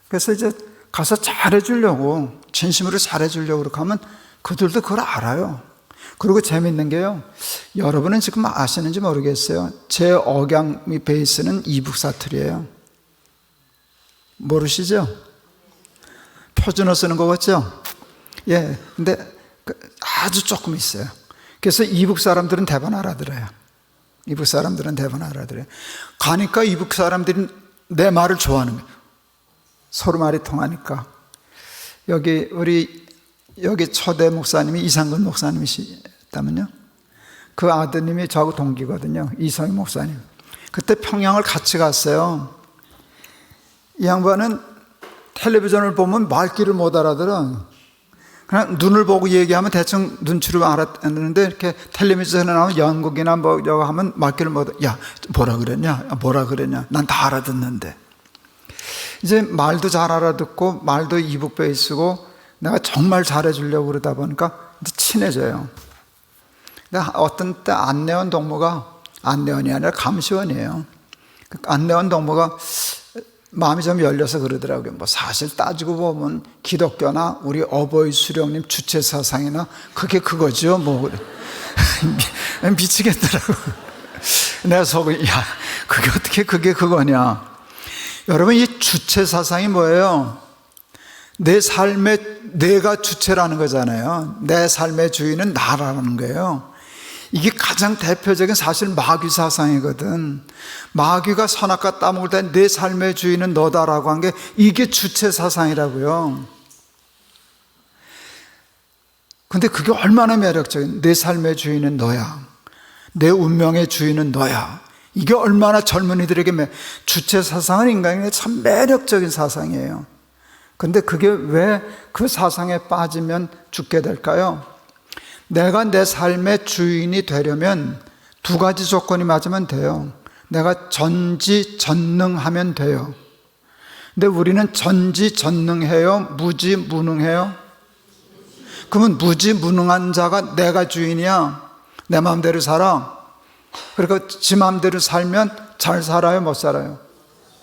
그래서 이제 가서 잘해주려고, 진심으로 잘해주려고 그렇게 하면 그들도 그걸 알아요. 그리고 재밌는 게요, 여러분은 지금 아시는지 모르겠어요. 제 억양의 베이스는 이북 사투리예요. 모르시죠? 표준어 쓰는 거 같죠? 예, 근데 아주 조금 있어요. 그래서 이북 사람들은 대부분 알아들어요. 이북 사람들은 대부분 알아들어요. 가니까 이북 사람들이 내 말을 좋아하는 거예요. 서로 말이 통하니까. 여기 초대 목사님이 이상근 목사님이시다면요, 그 아드님이 저하고 동기거든요. 이성희 목사님. 그때 평양을 같이 갔어요. 이 양반은 텔레비전을 보면 말귀를 못 알아들어. 그냥 눈을 보고 얘기하면 대충 눈치로 알아듣는데, 이렇게 텔레비전에 나오면 영국이나 뭐 여기 하면 말귀를 못, 야, 뭐라 그랬냐? 뭐라 그랬냐? 난 다 알아듣는데. 이제 말도 잘 알아듣고 말도 이북 베이스고 내가 정말 잘해주려고 그러다 보니까 이제 친해져요. 근데 어떤 때 안내원 동무가 안내원이 아니라 감시원이에요. 안내원 동무가 마음이 좀 열려서 그러더라고요. 뭐 사실 따지고 보면 기독교나 우리 어버이 수령님 주체 사상이나 그게 그거죠. 뭐 미치겠더라고. 내가 속으로 야 그게 어떻게 그게 그거냐. 여러분 이 주체 사상이 뭐예요? 내 삶의 내가 주체라는 거잖아요. 내 삶의 주인은 나라는 거예요. 이게 가장 대표적인 사실 마귀 사상이거든. 마귀가 선악과 따먹을 때 내 삶의 주인은 너다라고 한 게 이게 주체 사상이라고요. 근데 그게 얼마나 매력적인, 내 삶의 주인은 너야. 내 운명의 주인은 너야. 이게 얼마나 젊은이들에게 주체 사상은 인간에게 참 매력적인 사상이에요. 근데 그게 왜 그 사상에 빠지면 죽게 될까요? 내가 내 삶의 주인이 되려면 두 가지 조건이 맞으면 돼요. 내가 전지전능하면 돼요. 근데 우리는 전지전능해요? 무지무능해요? 그러면 무지무능한 자가 내가 주인이야? 내 마음대로 살아? 그러니까 지 마음대로 살면 잘 살아요? 못 살아요?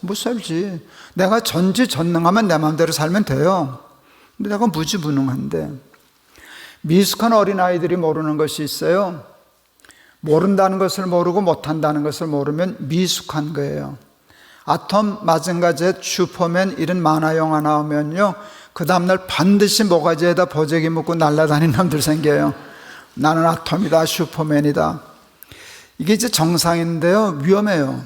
못 살지. 내가 전지전능하면 내 마음대로 살면 돼요. 근데 내가 무지무능한데, 미숙한 어린아이들이 모르는 것이 있어요. 모른다는 것을 모르고 못한다는 것을 모르면 미숙한 거예요. 아톰, 마징가젯, 슈퍼맨 이런 만화 영화 나오면요, 그 다음날 반드시 모가지에다 보재기 묶고 날아다니는 놈들 생겨요. 나는 아톰이다, 슈퍼맨이다. 이게 이제 정상인데요, 위험해요.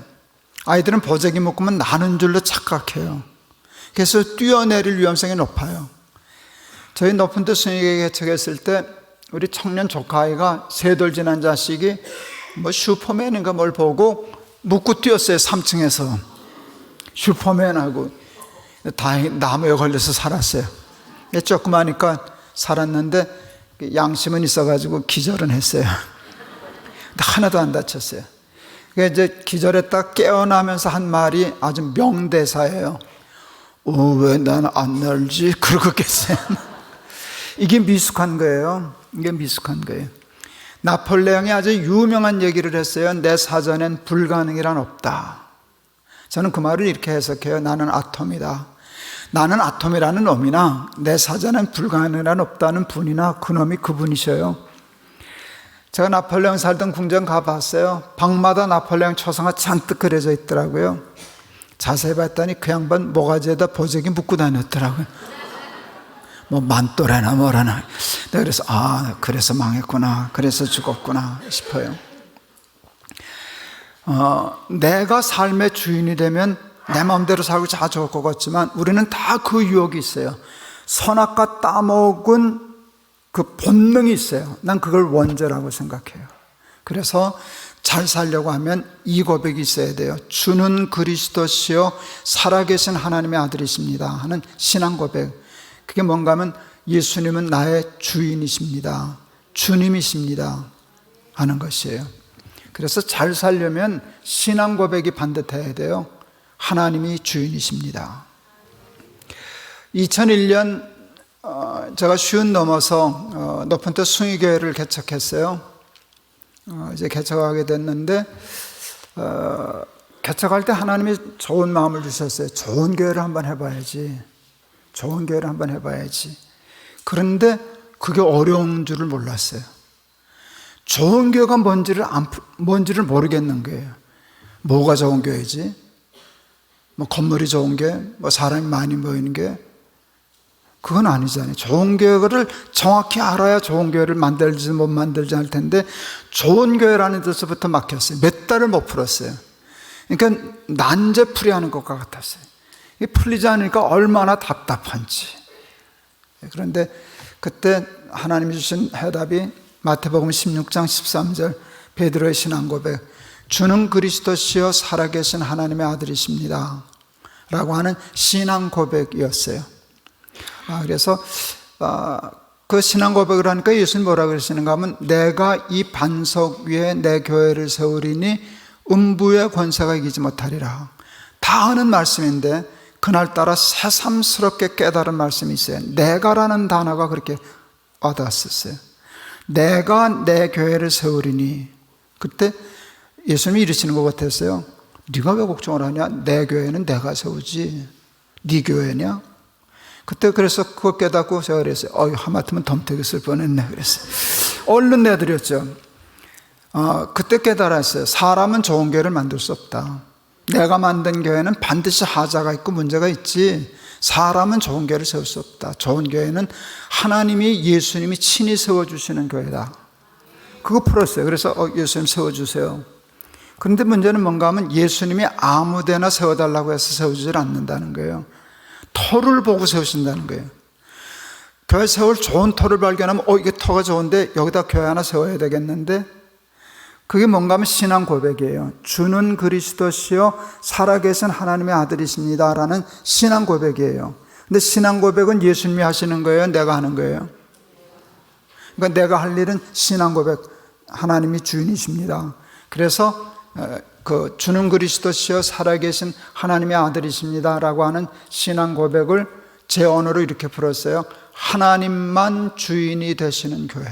아이들은 보재기 묶으면 나는 줄로 착각해요. 그래서 뛰어내릴 위험성이 높아요. 저희 높은 데 수익에 개척했을 때 우리 청년 조카아이가 3돌 지난 자식이 뭐 슈퍼맨인가 뭘 보고 묶고 뛰었어요. 3층에서 슈퍼맨하고. 다행히 나무에 걸려서 살았어요. 조그마하니까 살았는데 양심은 있어가지고 기절은 했어요. 근데 하나도 안 다쳤어요. 이제 기절했다 깨어나면서 한 말이 아주 명대사예요. 왜 난 안 날지? 그러겠어요. 이게 미숙한 거예요. 이게 미숙한 거예요. 나폴레옹이 아주 유명한 얘기를 했어요. 내 사전엔 불가능이란 없다. 저는 그 말을 이렇게 해석해요. 나는 아톰이다. 나는 아톰이라는 놈이나 내 사전엔 불가능이란 없다는 분이나 그놈이 그분이셔요. 제가 나폴레옹 살던 궁전 가봤어요. 방마다 나폴레옹 초상화 잔뜩 그려져 있더라고요. 자세히 봤더니 그 양반 모가지에다 보재기 묶고 다녔더라고요. 뭐 만또래나 뭐라나. 내가 그래서 그래서 망했구나, 그래서 죽었구나 싶어요. 내가 삶의 주인이 되면 내 마음대로 살고 다 좋을 것 같지만 우리는 다 그 유혹이 있어요. 선악과 따먹은 그 본능이 있어요. 난 그걸 원죄라고 생각해요. 그래서 잘 살려고 하면 이 고백이 있어야 돼요. 주는 그리스도시요 살아계신 하나님의 아들이십니다 하는 신앙 고백. 그게 뭔가 하면 예수님은 나의 주인이십니다, 주님이십니다 하는 것이에요. 그래서 잘 살려면 신앙 고백이 반듯해야 돼요. 하나님이 주인이십니다. 2001년 제가 50 넘어서 높은 뜻 숭의교회를 개척했어요. 이제 개척하게 됐는데 개척할 때 하나님이 좋은 마음을 주셨어요. 좋은 교회를 한번 해봐야지. 좋은 교회를 한번 해봐야지. 그런데 그게 어려운 줄을 몰랐어요. 좋은 교회가 뭔지를 모르겠는 거예요. 뭐가 좋은 교회지? 뭐 건물이 좋은 게, 뭐 사람이 많이 모이는 게, 그건 아니잖아요. 좋은 교회를 정확히 알아야 좋은 교회를 만들지 못 만들지 할 텐데 좋은 교회라는 데서부터 막혔어요. 몇 달을 못 풀었어요. 그러니까 난제풀이하는 것과 같았어요. 이게 풀리지 않으니까 얼마나 답답한지. 그런데 그때 하나님이 주신 해답이 마태복음 16장 13절 베드로의 신앙 고백, 주는 그리스도시요 살아계신 하나님의 아들이십니다 라고 하는 신앙 고백이었어요. 그래서 그 신앙 고백을 하니까 예수님 뭐라고 그러시는가 하면, 내가 이 반석 위에 내 교회를 세우리니 음부의 권세가 이기지 못하리라. 다 아는 말씀인데 그날따라 새삼스럽게 깨달은 말씀이 있어요. 내가라는 단어가 그렇게 와닿았었어요. 내가 내 교회를 세우리니. 그때 예수님이 이러시는 것 같았어요. 네가 왜 걱정을 하냐? 내 교회는 내가 세우지. 네 교회냐? 그때 그래서 그걸 깨닫고 제가 그랬어요. 하마터면 덤태기 쓸 뻔했네. 그랬어요. 얼른 내드렸죠. 그때 깨달았어요. 사람은 좋은 교회를 만들 수 없다. 내가 만든 교회는 반드시 하자가 있고 문제가 있지, 사람은 좋은 교회를 세울 수 없다. 좋은 교회는 하나님이, 예수님이 친히 세워주시는 교회다. 그거 풀었어요. 그래서 예수님 세워주세요. 그런데 문제는 뭔가 하면 예수님이 아무데나 세워달라고 해서 세워주질 않는다는 거예요. 터를 보고 세우신다는 거예요. 교회 세울 좋은 터를 발견하면 이게 터가 좋은데 여기다 교회 하나 세워야 되겠는데, 그게 뭔가 하면 신앙 고백이에요. 주는 그리스도시요 살아계신 하나님의 아들이십니다 라는 신앙 고백이에요. 근데 신앙 고백은 예수님이 하시는 거예요? 내가 하는 거예요? 그러니까 내가 할 일은 신앙 고백, 하나님이 주인이십니다. 그래서 주는 그리스도시요 살아계신 하나님의 아들이십니다 라고 하는 신앙 고백을 제 언어로 이렇게 풀었어요. 하나님만 주인이 되시는 교회.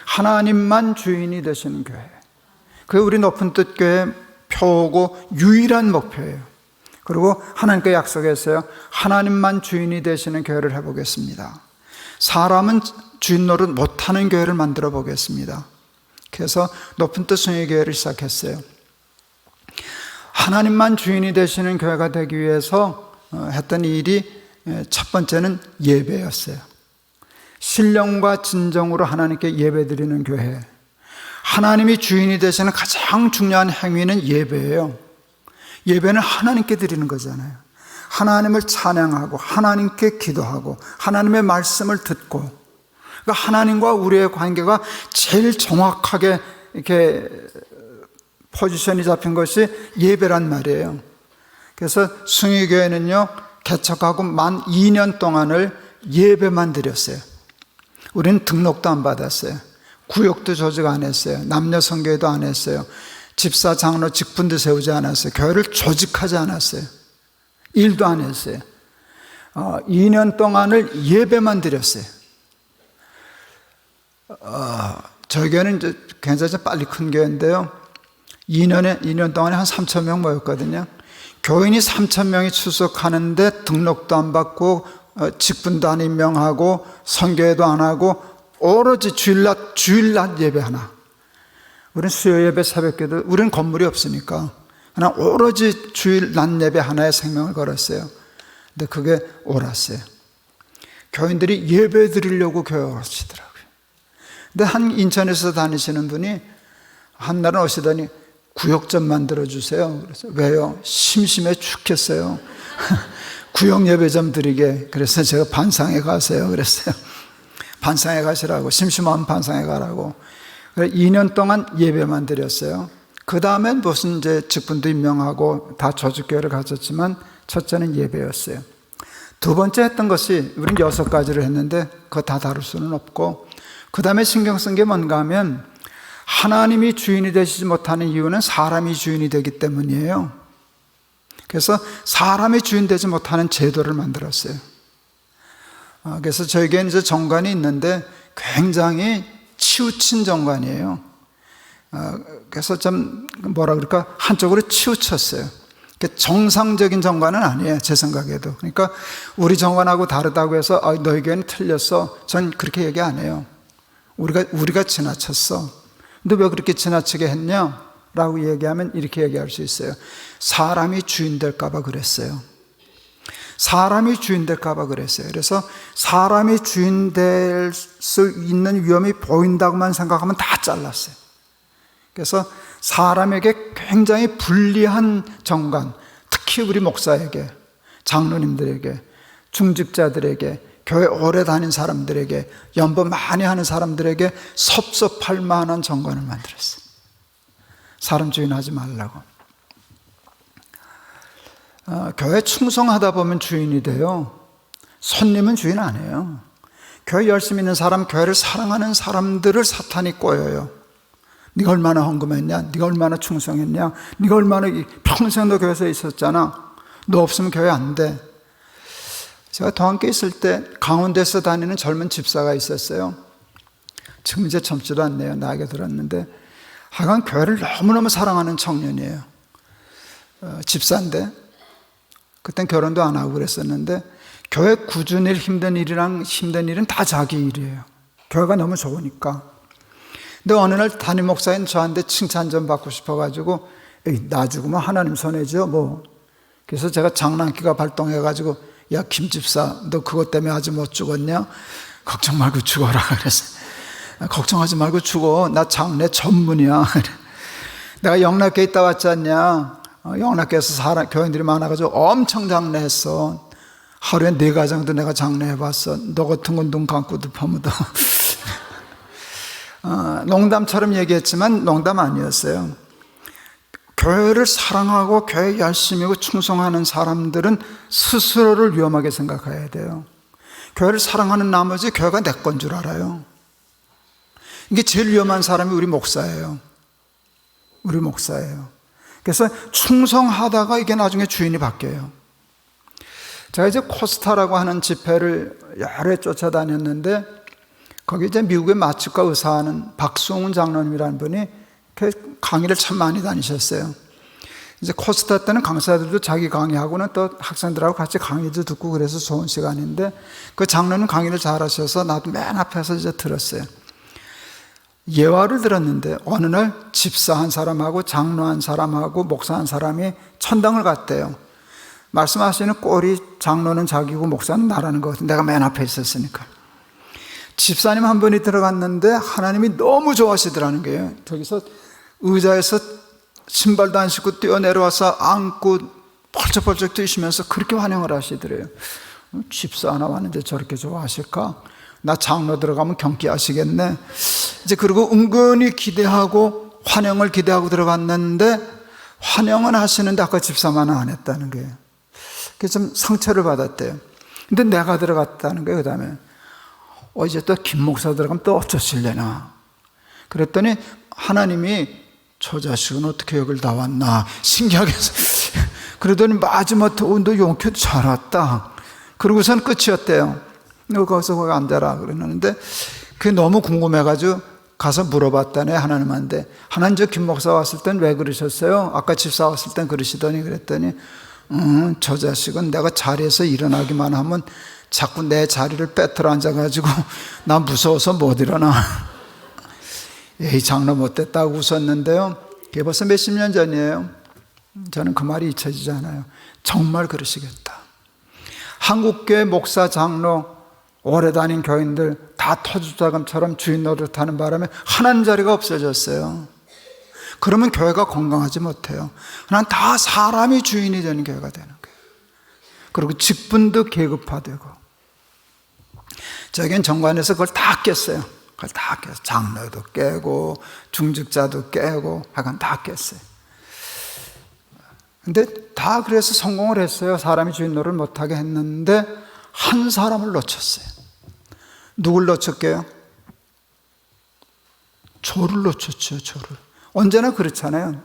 하나님만 주인이 되시는 교회. 그게 우리 높은 뜻 교회의 표고 유일한 목표예요. 그리고 하나님께 약속했어요. 하나님만 주인이 되시는 교회를 해보겠습니다. 사람은 주인 노릇 못하는 교회를 만들어 보겠습니다. 그래서 높은 뜻 성회교회를 시작했어요. 하나님만 주인이 되시는 교회가 되기 위해서 했던 일이 첫 번째는 예배였어요. 신령과 진정으로 하나님께 예배드리는 교회. 하나님이 주인이 되시는 가장 중요한 행위는 예배예요. 예배는 하나님께 드리는 거잖아요. 하나님을 찬양하고 하나님께 기도하고 하나님의 말씀을 듣고, 그러니까 하나님과 우리의 관계가 제일 정확하게 이렇게 포지션이 잡힌 것이 예배란 말이에요. 그래서 숭의교회는요 개척하고 만 2년 동안을 예배만 드렸어요. 우리는 등록도 안 받았어요. 구역도 조직 안 했어요. 남녀 성교회도 안 했어요. 집사, 장로, 직분도 세우지 않았어요. 교회를 조직하지 않았어요. 일도 안 했어요. 2년 동안을 예배만 드렸어요. 저희 교회는 이제 굉장히 빨리 큰 교회인데요. 2년 동안에 한 3,000명 모였거든요. 교인이 3,000명이 출석하는데 등록도 안 받고 직분도 안 임명하고 선교회도 안 하고 오로지 주일날 예배 하나. 우리는 수요 예배, 새벽기도, 우리는 건물이 없으니까 그냥 오로지 주일 낮 예배 하나에 생명을 걸었어요. 근데 그게 옳았어요. 교인들이 예배 드리려고 교회 오시더라고요. 근데 한 인천에서 다니시는 분이 한 날은 오시더니 구역 좀 만들어주세요. 그래서 왜요? 심심해 죽겠어요. 구역 예배 좀 드리게. 그래서 제가 반상에 가세요. 그랬어요. 반상에 가시라고. 심심하면 반상에 가라고. 2년 동안 예배만 드렸어요. 그 다음엔 무슨 이제 직분도 임명하고 다 조직교회를 가졌지만 첫째는 예배였어요. 두 번째 했던 것이, 우리는 6가지를 했는데 그거 다 다룰 수는 없고, 그 다음에 신경 쓴 게 뭔가 하면 하나님이 주인이 되시지 못하는 이유는 사람이 주인이 되기 때문이에요. 그래서 사람이 주인 되지 못하는 제도를 만들었어요. 그래서 저에게는 이제 정관이 있는데 굉장히 치우친 정관이에요. 그래서 좀 뭐라 그럴까, 한쪽으로 치우쳤어요. 정상적인 정관은 아니에요, 제 생각에도. 그러니까 우리 정관하고 다르다고 해서 너희 교회는 틀렸어, 전 그렇게 얘기 안 해요. 우리가 지나쳤어. 근데 왜 그렇게 지나치게 했냐? 라고 얘기하면 이렇게 얘기할 수 있어요. 사람이 주인 될까 봐 그랬어요. 사람이 주인 될까 봐 그랬어요. 그래서 사람이 주인 될 수 있는 위험이 보인다고만 생각하면 다 잘랐어요. 그래서 사람에게 굉장히 불리한 정관, 특히 우리 목사에게, 장로님들에게, 중직자들에게, 교회 오래 다닌 사람들에게, 연보 많이 하는 사람들에게 섭섭할 만한 정관을 만들었어요. 사람 주인하지 말라고. 교회 충성하다 보면 주인이 돼요. 손님은 주인 안 해요. 교회 열심히 있는 사람, 교회를 사랑하는 사람들을 사탄이 꼬여요. 네가 얼마나 헌금했냐? 네가 얼마나 충성했냐? 네가 얼마나 평생 너 교회에서 있었잖아. 너 없으면 교회 안 돼. 제가 동안교회 있을 때 강원도에서 다니는 젊은 집사가 있었어요. 지금 이제 젊지도 않네요. 나이가 들었는데 하여간 교회를 너무너무 사랑하는 청년이에요. 집사인데 그땐 결혼도 안 하고 그랬었는데 교회 꾸준히 힘든 일이랑 힘든 일은 다 자기 일이에요. 교회가 너무 좋으니까. 근데 어느 날 담임 목사인 저한테 칭찬 좀 받고 싶어가지고 나 죽으면 하나님 손해죠 뭐. 그래서 제가 장난기가 발동해가지고 야 김집사 너 그것 때문에 아직 못 죽었냐? 걱정 말고 죽어라 그래서 걱정하지 말고 죽어 나 장례 전문이야. 내가 영락교회 있다 왔지 않냐? 영락교회에서 교인들이 많아가지고 엄청 장례했어. 하루에 4가정도 내가 장례해봤어. 너 같은 건 눈 감고도 파묻어. 농담처럼 얘기했지만 농담 아니었어요. 교회를 사랑하고 교회 열심히 충성하는 사람들은 스스로를 위험하게 생각해야 돼요. 교회를 사랑하는 나머지 교회가 내 건 줄 알아요. 이게 제일 위험한 사람이 우리 목사예요. 우리 목사예요. 그래서 충성하다가 이게 나중에 주인이 바뀌어요. 제가 이제 코스타라고 하는 집회를 여러 해 쫓아다녔는데 거기 이제 미국의 마취과 의사하는 박수홍 장로님이라는 분이 강의를 참 많이 다니셨어요. 이제 코스타 때는 강사들도 자기 강의하고는 또 학생들하고 같이 강의도 듣고 그래서 좋은 시간인데 그 장로님 강의를 잘 하셔서 나도 맨 앞에서 이제 들었어요. 예화를 들었는데 어느 날 집사 한 사람하고 장로 한 사람하고 목사 한 사람이 천당을 갔대요. 말씀하시는 꼴이 장로는 자기고 목사는 나라는 것 같아요. 내가 맨 앞에 있었으니까. 집사님 한 분이 들어갔는데 하나님이 너무 좋아하시더라는 거예요. 저기서 의자에서 신발도 안 신고 뛰어내려와서 안고 펄쩍펄쩍 뛰시면서 그렇게 환영을 하시더래요. 집사 하나 왔는데 저렇게 좋아하실까? 나 장로 들어가면 경기하시겠네. 이제 그리고 은근히 기대하고 환영을 기대하고 들어갔는데 환영은 하시는데 아까 집사만은 안 했다는 거예요. 그래서 좀 상처를 받았대요. 근데 내가 들어갔다는 거예요. 그 다음에 이제 또 김 목사 들어가면 또 어쩌실래나. 그랬더니 하나님이 저 자식은 어떻게 여길 다 왔나 신기하게 해서 그러더니 마지막에 너 용케 잘 왔다. 그러고선 끝이었대요. 너 거기서 거기 앉아라 그러는데 그게 너무 궁금해가지고 가서 물어봤다네 하나님한테. 하나님 저 김 목사 왔을 땐 왜 그러셨어요? 아까 집사 왔을 땐 그러시더니 그랬더니 저 자식은 내가 자리에서 일어나기만 하면 자꾸 내 자리를 빼들어 앉아가지고 나 무서워서 못 일어나. 에이 장로 못됐다고 웃었는데요. 그게 벌써 몇십 년 전이에요. 저는 그 말이 잊혀지지 않아요. 정말 그러시겠다. 한국교회 목사 장로 오래 다닌 교인들 다 터줏자금처럼 주인 노릇하는 바람에 하나님 자리가 없어졌어요. 그러면 교회가 건강하지 못해요. 난 다 사람이 주인이 되는 교회가 되는 거예요. 그리고 직분도 계급화되고. 저긴 정관에서 그걸 다 깼어요. 그걸 다 깼어요. 장로도 깨고 중직자도 깨고 하여간 다 깼어요. 근데 다 그래서 성공을 했어요. 사람이 주인 노릇을 못하게 했는데 한 사람을 놓쳤어요. 누굴 놓쳤게요? 저를 놓쳤죠. 저를. 언제나 그렇잖아요.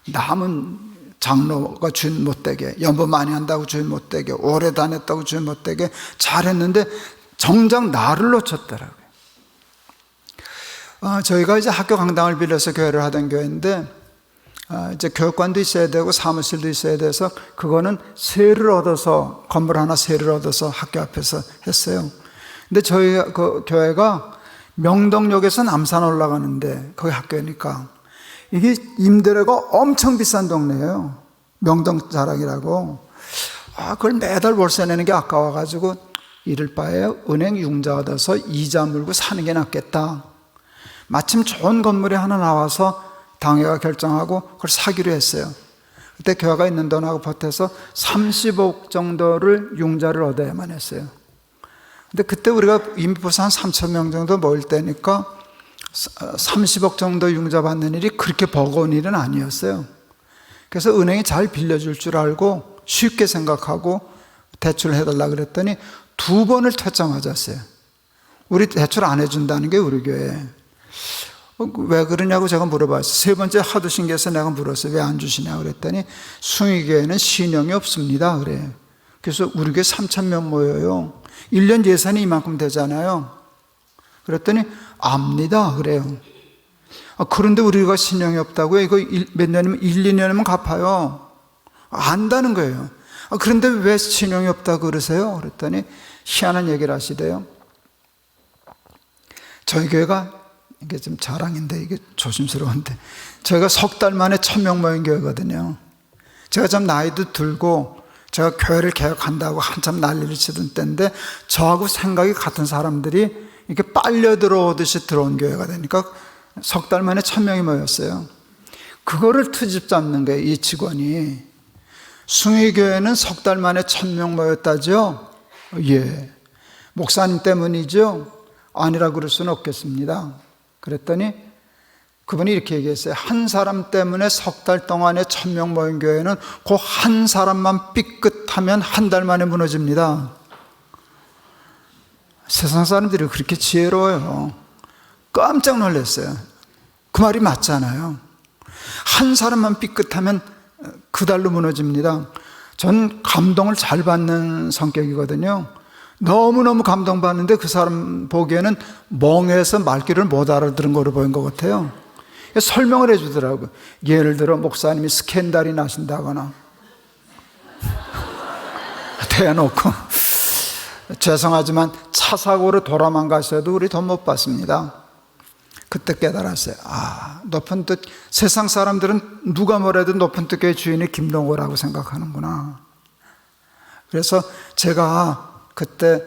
남은 장로가 주인 못되게, 연봉 많이 한다고 주인 못되게, 오래 다녔다고 주인 못되게 잘했는데 정작 나를 놓쳤더라고요. 저희가 이제 학교 강당을 빌려서 교회를 하던 교회인데 이제 교육관도 있어야 되고 사무실도 있어야 돼서 그거는 세를 얻어서 건물 하나 세를 얻어서 학교 앞에서 했어요. 근데 저희 그 교회가 명동역에서 남산 올라가는데 거기 학교니까 이게 임대료가 엄청 비싼 동네예요. 명동 자락이라고. 그걸 매달 월세 내는 게 아까워가지고 이럴 바에 은행 융자 얻어서 이자 물고 사는 게 낫겠다. 마침 좋은 건물이 하나 나와서 당회가 결정하고 그걸 사기로 했어요. 그때 교회가 있는 돈하고 보태서 30억 정도를 융자를 얻어야만 했어요. 근데 그때 우리가 이미 벌써 한 3천 명 정도 모일 때니까 30억 정도 융자 받는 일이 그렇게 버거운 일은 아니었어요. 그래서 은행이 잘 빌려줄 줄 알고 쉽게 생각하고 대출을 해달라 그랬더니 2번을 퇴짜 맞았어요. 우리 대출 안 해준다는 게 우리 교회에. 왜 그러냐고 제가 물어봤어요. 3번째 하도 신기해서 내가 물었어요. 왜 안 주시냐 그랬더니 숭의교회는 신용이 없습니다 그래. 그래서 우리 교회 3,000명 모여요. 1년 예산이 이만큼 되잖아요. 그랬더니 압니다 그래요. 그런데 우리가 신용이 없다고요? 이거 몇 년이면 1, 2년이면 갚아요. 안다는 거예요. 그런데 왜 신용이 없다고 그러세요? 그랬더니 희한한 얘기를 하시대요. 저희 교회가, 이게 좀 자랑인데 이게 조심스러운데, 저희가 석 달 만에 1000명 모인 교회거든요. 제가 좀 나이도 들고 제가 교회를 개혁한다고 한참 난리를 치던 때인데, 저하고 생각이 같은 사람들이 이렇게 빨려 들어오듯이 들어온 교회가 되니까 석 달 만에 1000명이 모였어요. 그거를 트집 잡는 거예요, 이 직원이. 숭의교회는 석 달 만에 1000명 모였다죠? 예. 목사님 때문이죠? 아니라고 그럴 수는 없겠습니다. 그랬더니 그분이 이렇게 얘기했어요. 한 사람 때문에 석 달 동안에 1000명 모인 교회는 그 한 사람만 삐끗하면 한 달 만에 무너집니다. 세상 사람들이 그렇게 지혜로워요. 깜짝 놀랐어요. 그 말이 맞잖아요. 한 사람만 삐끗하면 그 달로 무너집니다. 전 감동을 잘 받는 성격이거든요. 너무너무 감동받는데 그 사람 보기에는 멍해서 말귀를 못 알아들은 거로 보인 것 같아요. 설명을 해주더라고요. 예를 들어 목사님이 스캔들이 나신다거나 대놓고 죄송하지만 차 사고로 돌아만 가셔도 우리 돈 못 받습니다. 그때 깨달았어요. 높은 뜻, 세상 사람들은 누가 뭐래도 높은 뜻 교회 주인이 김동호라고 생각하는구나. 그래서 제가 그때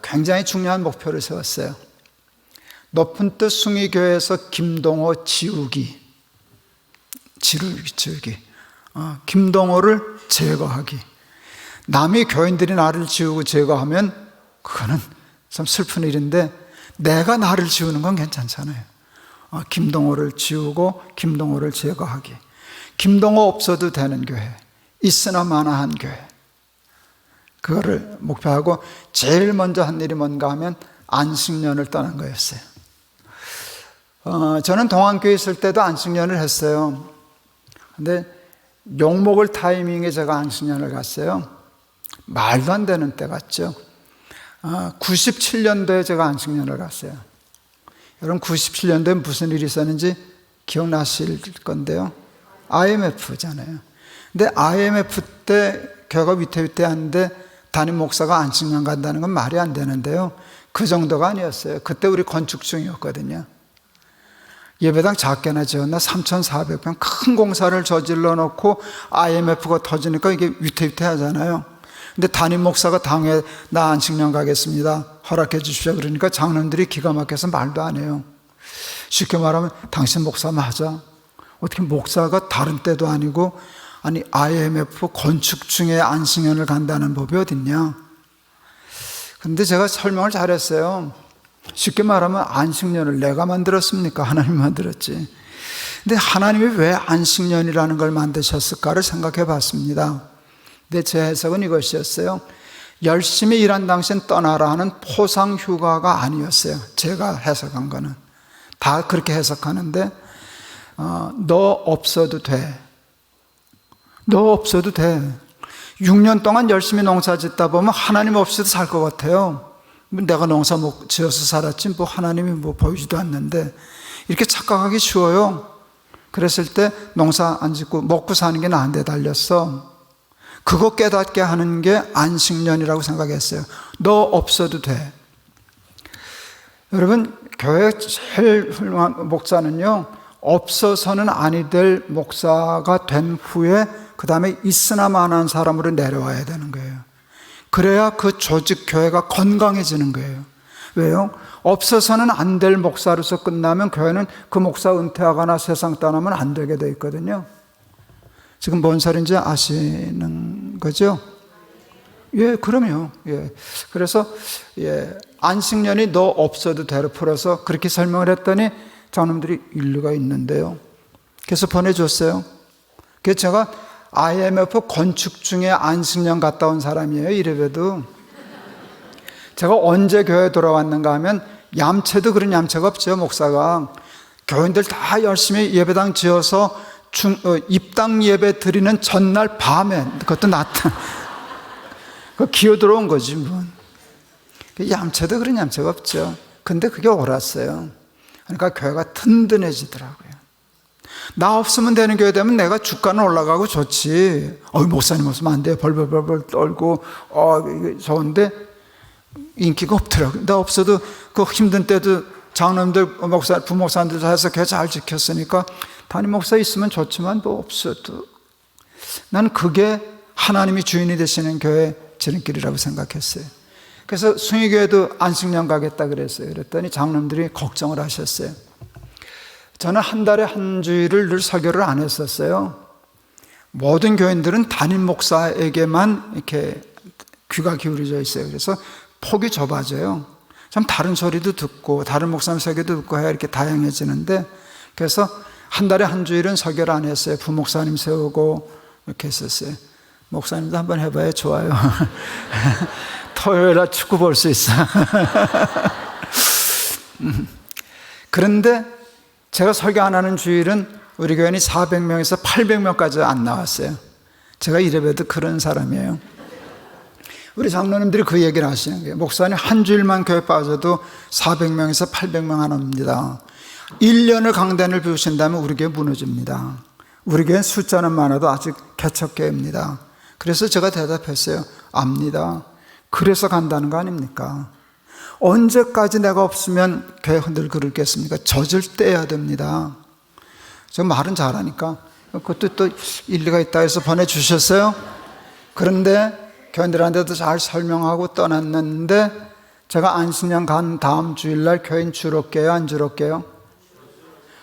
굉장히 중요한 목표를 세웠어요. 높은 뜻 숭의교회에서 김동호 지우기. 김동호를 제거하기. 남이 교인들이 나를 지우고 제거하면 그거는 참 슬픈 일인데, 내가 나를 지우는 건 괜찮잖아요. 김동호를 지우고 김동호를 제거하기. 김동호 없어도 되는 교회, 있으나 마나한 교회, 그거를 목표하고 제일 먼저 한 일이 뭔가 하면 안식년을 떠난 거였어요. 저는 동안교회 있을 때도 안식년을 했어요. 근데 욕먹을 타이밍에 제가 안식년을 갔어요. 말도 안 되는 때 갔죠. 97년도에 제가 안식년을 갔어요. 여러분 97년도에 무슨 일이 있었는지 기억나실 건데요. IMF잖아요. 근데 IMF 때 교회가 위태위태한데 담임 목사가 안식년 간다는 건 말이 안 되는데요. 그 정도가 아니었어요. 그때 우리 건축 중이었거든요. 예배당 작게나 지었나 3,400평 큰 공사를 저질러 놓고 IMF가 터지니까 이게 위태위태하잖아요. 근데 담임 목사가 당에 나 안식년 가겠습니다, 허락해 주십시오. 그러니까 장로들이 기가 막혀서 말도 안 해요. 쉽게 말하면 당신 목사 맞아? 어떻게 목사가 다른 때도 아니고, 아니 IMF 건축 중에 안식년을 간다는 법이 어딨냐. 그런데 제가 설명을 잘했어요. 쉽게 말하면 안식년을 내가 만들었습니까? 하나님이 만들었지. 근데 하나님이 왜 안식년이라는 걸 만드셨을까를 생각해 봤습니다. 근데 제 해석은 이것이었어요. 열심히 일한 당신 떠나라 하는 포상 휴가가 아니었어요. 제가 해석한 거는. 다 그렇게 해석하는데, 너 없어도 돼. 너 없어도 돼. 6년 동안 열심히 농사 짓다 보면 하나님 없이도 살 것 같아요. 내가 농사 지어서 살았지 하나님이 보이지도 않는데, 이렇게 착각하기 쉬워요. 그랬을 때 농사 안 짓고 먹고 사는 게 나한테 달렸어. 그거 깨닫게 하는 게 안식년이라고 생각했어요. 너 없어도 돼. 여러분, 교회 제일 훌륭한 목사는요, 없어서는 아니 될 목사가 된 후에 그 다음에 있으나 마나한 사람으로 내려와야 되는 거예요. 그래야 그 조직 교회가 건강해지는 거예요. 왜요? 없어서는 안 될 목사로서 끝나면 교회는 그 목사 은퇴하거나 세상 떠나면 안 되게 돼 있거든요. 지금 뭔 소리인지 아시는 거죠? 예, 그럼요. 예. 그래서, 안식년이 너 없어도 되로 풀어서 그렇게 설명을 했더니 장로님들이 일리가 있는데요. 그래서 보내줬어요. 그래서 제가 IMF 건축 중에 안식년 갔다 온 사람이에요, 이래봬도. 제가 언제 교회 돌아왔는가 하면, 얌체도 그런 얌체가 없죠, 목사가. 교인들 다 열심히 예배당 지어서 입당 예배 드리는 전날 밤에, 그것도 낮에 그 기어 들어온 거지 뭐. 얌체도 그런 얌체가 없죠. 근데 그게 옳았어요. 그러니까 교회가 든든해지더라고요. 나 없으면 되는 교회 되면 내가 주가는 올라가고 좋지. 목사님 없으면 안 돼요. 벌벌벌벌 떨고 이게 좋은데 인기가 없더라고요. 나 없어도 그 힘든 때도 장로님들, 부목사님들 해서 교회 잘 지켰으니까 담임 목사 있으면 좋지만 뭐 없어도 난 그게 하나님이 주인이 되시는 교회 지름길이라고 생각했어요. 그래서 숭의교회도 안식년 가겠다 그랬어요. 그랬더니 장로님들이 걱정을 하셨어요. 저는 한 달에 한 주일을 늘 설교를 안 했었어요. 모든 교인들은 담임 목사에게만 이렇게 귀가 기울여져 있어요. 그래서 폭이 좁아져요. 참 다른 소리도 듣고 다른 목사님 설교도 듣고 해야 이렇게 다양해지는데, 그래서 한 달에 한 주일은 설교를 안 했어요. 부목사님 세우고 이렇게 했었어요. 목사님도 한번 해봐요. 좋아요. 토요일날 축구 볼 수 있어. 그런데 제가 설교 안 하는 주일은 우리 교인이 400명에서 800명까지 안 나왔어요. 제가 이래봬도 그런 사람이에요. 우리 장로님들이 그 얘기를 하시는 거예요. 목사님 한 주일만 교회 빠져도 400명에서 800명 안 옵니다. 1년을 강단을 비우신다면 우리 교회 무너집니다. 우리 교회는 숫자는 많아도 아직 개척교회입니다. 그래서 제가 대답했어요. 압니다. 그래서 간다는 거 아닙니까? 언제까지 내가 없으면 교회 흔들거리겠습니까? 젖을 떼야 됩니다. 저 말은 잘하니까 그것도 또 일리가 있다 해서 보내주셨어요. 그런데 교인들한테도 잘 설명하고 떠났는데, 제가 안식년 간 다음 주일날 교인 줄었게요? 안 줄었게요?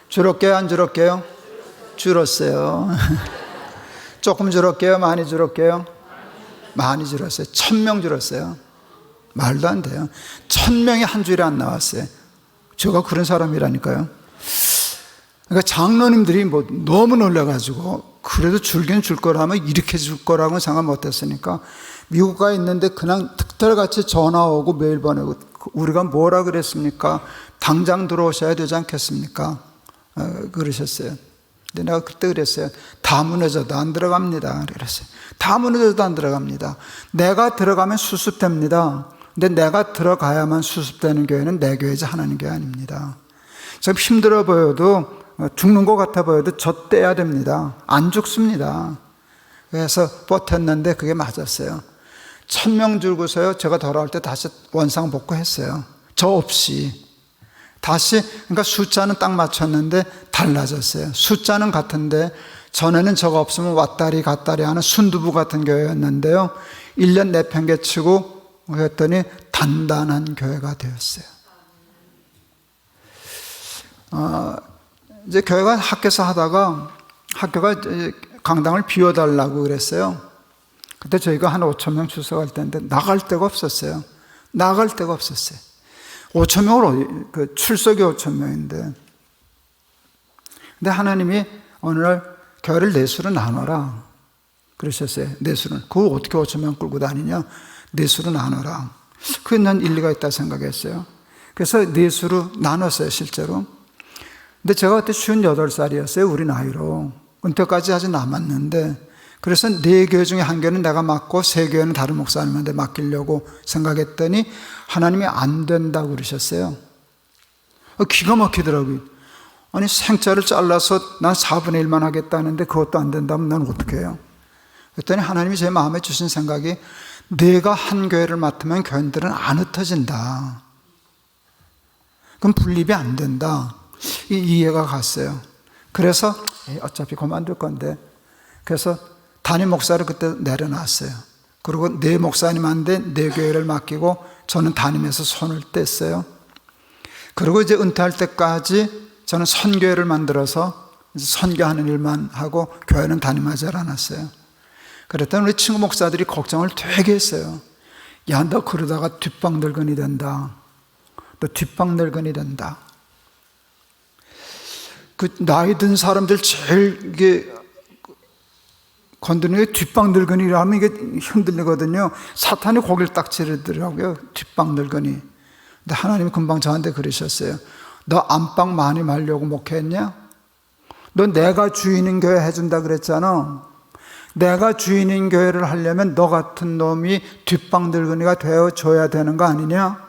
줄었게요? 안 줄었게요? 줄었어요. 조금 줄었게요? 많이 줄었게요? 많이 줄었어요. 1000명 줄었어요. 말도 안 돼요. 1000명이 한 주일에 안 나왔어요. 제가 그런 사람이라니까요. 그러니까 장로님들이 뭐 너무 놀라가지고, 그래도 줄긴 줄 거라면 이렇게 줄 거라고는 생각 못 했으니까, 미국 가 있는데 그냥 특별같이 전화 오고 메일 보내고, 우리가 뭐라 그랬습니까? 당장 들어오셔야 되지 않겠습니까? 그러셨어요. 근데 내가 그때 그랬어요. 다 무너져도 안 들어갑니다. 그랬어요. 다 무너져도 안 들어갑니다. 내가 들어가면 수습됩니다. 근데 내가 들어가야만 수습되는 교회는 내 교회지 하나님 교회 아닙니다. 좀 힘들어 보여도, 죽는 것 같아 보여도 저 떼야 됩니다. 안 죽습니다. 그래서 버텼는데 그게 맞았어요. 1000명 줄고서요, 제가 돌아올 때 다시 원상복구했어요. 저 없이. 다시, 그러니까 숫자는 딱 맞췄는데 달라졌어요. 숫자는 같은데, 전에는 저가 없으면 왔다리 갔다리 하는 순두부 같은 교회였는데요, 1년 내팽개치고 했더니 단단한 교회가 되었어요. 이제 교회가 학교에서 하다가 학교가 강당을 비워달라고 그랬어요. 그때 저희가 한 5,000명 출석할 때인데 나갈 데가 없었어요. 나갈 데가 없었어요. 5,000명을 출석이 5,000명인데, 근데 하나님이 어느 날 교회를 넷으로 나눠라 그러셨어요. 넷으로. 그거 어떻게 5,000명 끌고 다니냐? 넷으로 나눠라. 그게 난 일리가 있다 생각했어요. 그래서 넷으로 나눴어요, 실제로. 근데 제가 그때 58살이었어요, 우리 나이로. 은퇴까지 아직 남았는데, 그래서 4교회 중에 1교회는 내가 맡고 3교회는 다른 목사님한테 맡기려고 생각했더니 하나님이 안 된다고 그러셨어요. 기가 막히더라고요. 아니, 생자를 잘라서 난 4분의 1만 하겠다는데 그것도 안 된다면 난 어떻게 해요? 그랬더니 하나님이 제 마음에 주신 생각이, 내가 한 교회를 맡으면 교인들은 안 흩어진다. 그럼 분립이 안 된다. 이 이해가 갔어요. 그래서 어차피 그만둘 건데, 그래서 담임 목사를 그때 내려놨어요. 그리고 4 목사님한테 4교회를 맡기고 저는 담임에서 손을 뗐어요. 그리고 이제 은퇴할 때까지 저는 선교회를 만들어서 선교하는 일만 하고 교회는 담임하지 않았어요. 그랬더니 우리 친구 목사들이 걱정을 되게 했어요. 야, 너 그러다가 뒷방 늙은이 된다. 너 뒷방 늙은이 된다. 그 나이 든 사람들 제일 이게 건드리는 게 뒷방 늙은이라 하면 이게 흔들리거든요. 사탄이 고개를 딱 찌르더라고요. 뒷방 늙은이. 근데 하나님이 금방 저한테 그러셨어요. 너 안방 많이 말려고 목회했냐? 너 내가 주인인 교회 해준다 그랬잖아. 내가 주인인 교회를 하려면 너 같은 놈이 뒷방 늙은이가 되어줘야 되는 거 아니냐?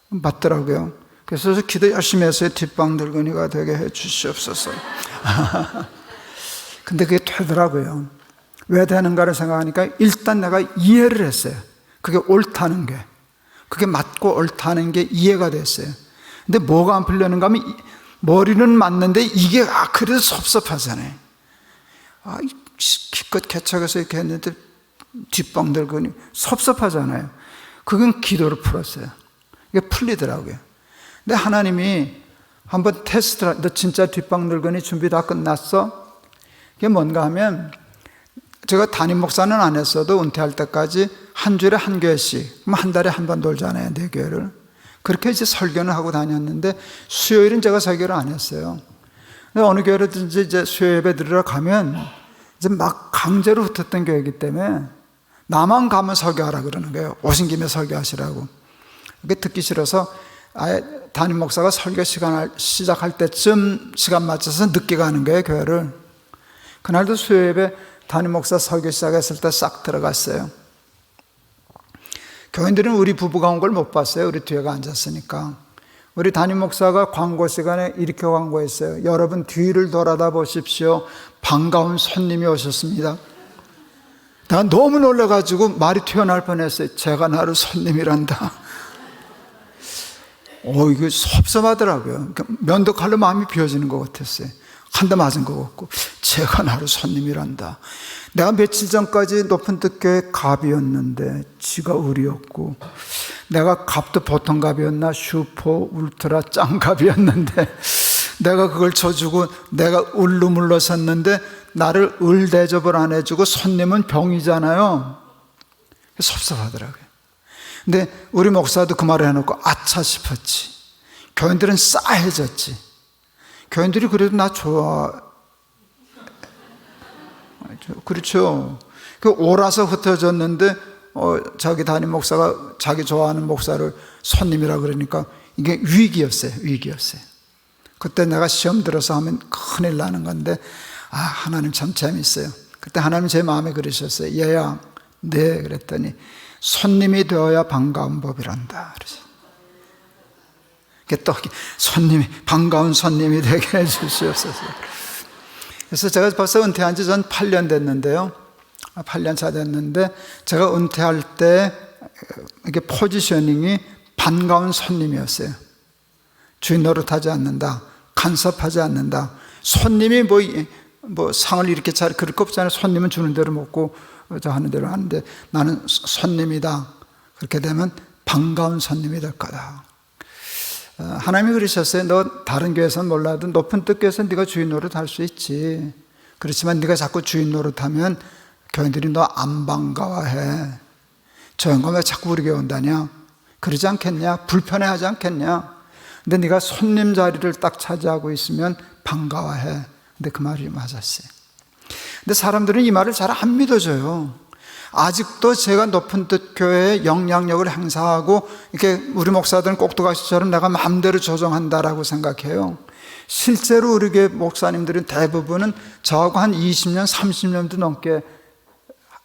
맞더라고요. 그래서 기도 열심히 했어요. 뒷방늙은이가 되게 해 주시옵소서. 근데 그게 되더라고요. 왜 되는가를 생각하니까 일단 내가 이해를 했어요. 그게 옳다는 게, 그게 맞고 옳다는 게 이해가 됐어요. 근데 뭐가 안 풀리는가 하면 머리는 맞는데 이게 그래서 섭섭하잖아요. 기껏 개척해서 이렇게 했는데 뒷방들거니 섭섭하잖아요. 그건 기도로 풀었어요. 이게 풀리더라고요. 근데 하나님이 한번 테스트를, 너 진짜 뒷방들거니 준비 다 끝났어? 이게 뭔가 하면, 제가 담임 목사는 안 했어도 은퇴할 때까지 한 주일에 한 교회씩, 그럼 한 달에 한 번 돌잖아요, 네 교회를. 그렇게 이제 설교는 하고 다녔는데 수요일은 제가 설교를 안 했어요. 근데 어느 교회든지 이제 수요 예배 드리러 가면 이제 막 강제로 흩었던 교회이기 때문에 나만 가면 설교하라 그러는 거예요. 오신 김에 설교하시라고. 그게 듣기 싫어서 아예 담임 목사가 설교 시작할 때쯤 시간 맞춰서 늦게 가는 거예요, 교회를. 그날도 수요 예배 담임 목사 설교 시작했을 때 싹 들어갔어요. 교인들은 우리 부부가 온 걸 못 봤어요. 우리 뒤에가 앉았으니까. 우리 담임 목사가 광고 시간에 이렇게 광고했어요. 여러분 뒤를 돌아다 보십시오. 반가운 손님이 오셨습니다. 내가 너무 놀라가지고 말이 튀어나올 뻔했어요. 제가 나를 손님이란다. 이거 섭섭하더라고요. 면도칼로 마음이 비워지는 것 같았어요. 한 대 맞은 것 같고, 제가 나를 손님이란다. 내가 며칠 전까지 높은 뜻교회 갑이었는데 지가 을이었고, 내가 갑도 보통 갑이었나 슈퍼 울트라 짱갑이었는데 내가 그걸 쳐주고 내가 을로 물러섰는데 나를 을 대접을 안 해주고 손님은 병이잖아요. 섭섭하더라고요. 근데 우리 목사도 그 말을 해놓고 아차 싶었지. 교인들은 싸해졌지. 교인들이 그래도 나 좋아. 그렇죠. 그 오라서 흩어졌는데 자기 담임 목사가 자기 좋아하는 목사를 손님이라 그러니까 이게 위기였어요. 그때 내가 시험 들어서 하면 큰일 나는 건데 하나님 참 재밌어요. 그때 하나님 제 마음에 그러셨어요. 얘야, 네, 그랬더니 손님이 되어야 반가운 법이란다. 또 손님이, 반가운 손님이 되게 해주시옵소서. 그래서 제가 벌써 은퇴한 지 전 8년 됐는데요. 8년 차 됐는데, 제가 은퇴할 때 이게 포지셔닝이 반가운 손님이었어요. 주인 노릇하지 않는다, 간섭하지 않는다. 손님이 뭐 상을 이렇게 잘 그럴 거 없잖아요. 손님은 주는 대로 먹고 저 하는 대로 하는데 나는 손님이다. 그렇게 되면 반가운 손님이 될 거다. 하나님이 그러셨어요. 너 다른 교회에서는 몰라도 높은 뜻 교회에서는 네가 주인 노릇 할 수 있지. 그렇지만 네가 자꾸 주인 노릇하면 교인들이 너 안 반가워해. 저 형님 왜 자꾸 우리 교회 온다냐? 그러지 않겠냐? 불편해하지 않겠냐? 근데 네가 손님 자리를 딱 차지하고 있으면 반가워해. 근데 그 말이 맞았어요. 근데 사람들은 이 말을 잘 안 믿어줘요. 아직도 제가 높은 뜻 교회에 영향력을 행사하고 이렇게 우리 목사들은 꼭두가시처럼 내가 마음대로 조정한다라고 생각해요. 실제로 우리 교회 목사님들은 대부분은 저하고 한 20년, 30년도 넘게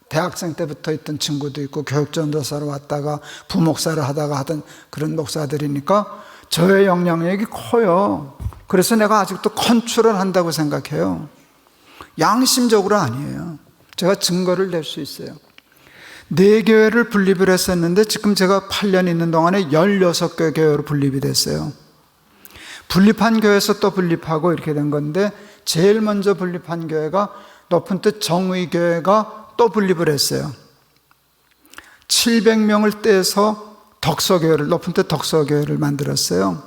대학생 때부터 있던 친구도 있고 교육전도사로 왔다가 부목사를 하다가 하던 그런 목사들이니까 저의 영향력이 커요. 그래서 내가 아직도 컨트롤 한다고 생각해요. 양심적으로 아니에요. 제가 증거를 낼 수 있어요. 4교회를 분립을 했었는데 지금 제가 8년 있는 동안에 16개 교회로 분립이 됐어요. 분립한 교회에서 또 분립하고 이렇게 된 건데 제일 먼저 분립한 교회가 높은 뜻 정의교회가 또 분립을 했어요. 700명을 떼서 덕서교회를, 높은 뜻 덕서교회를 만들었어요.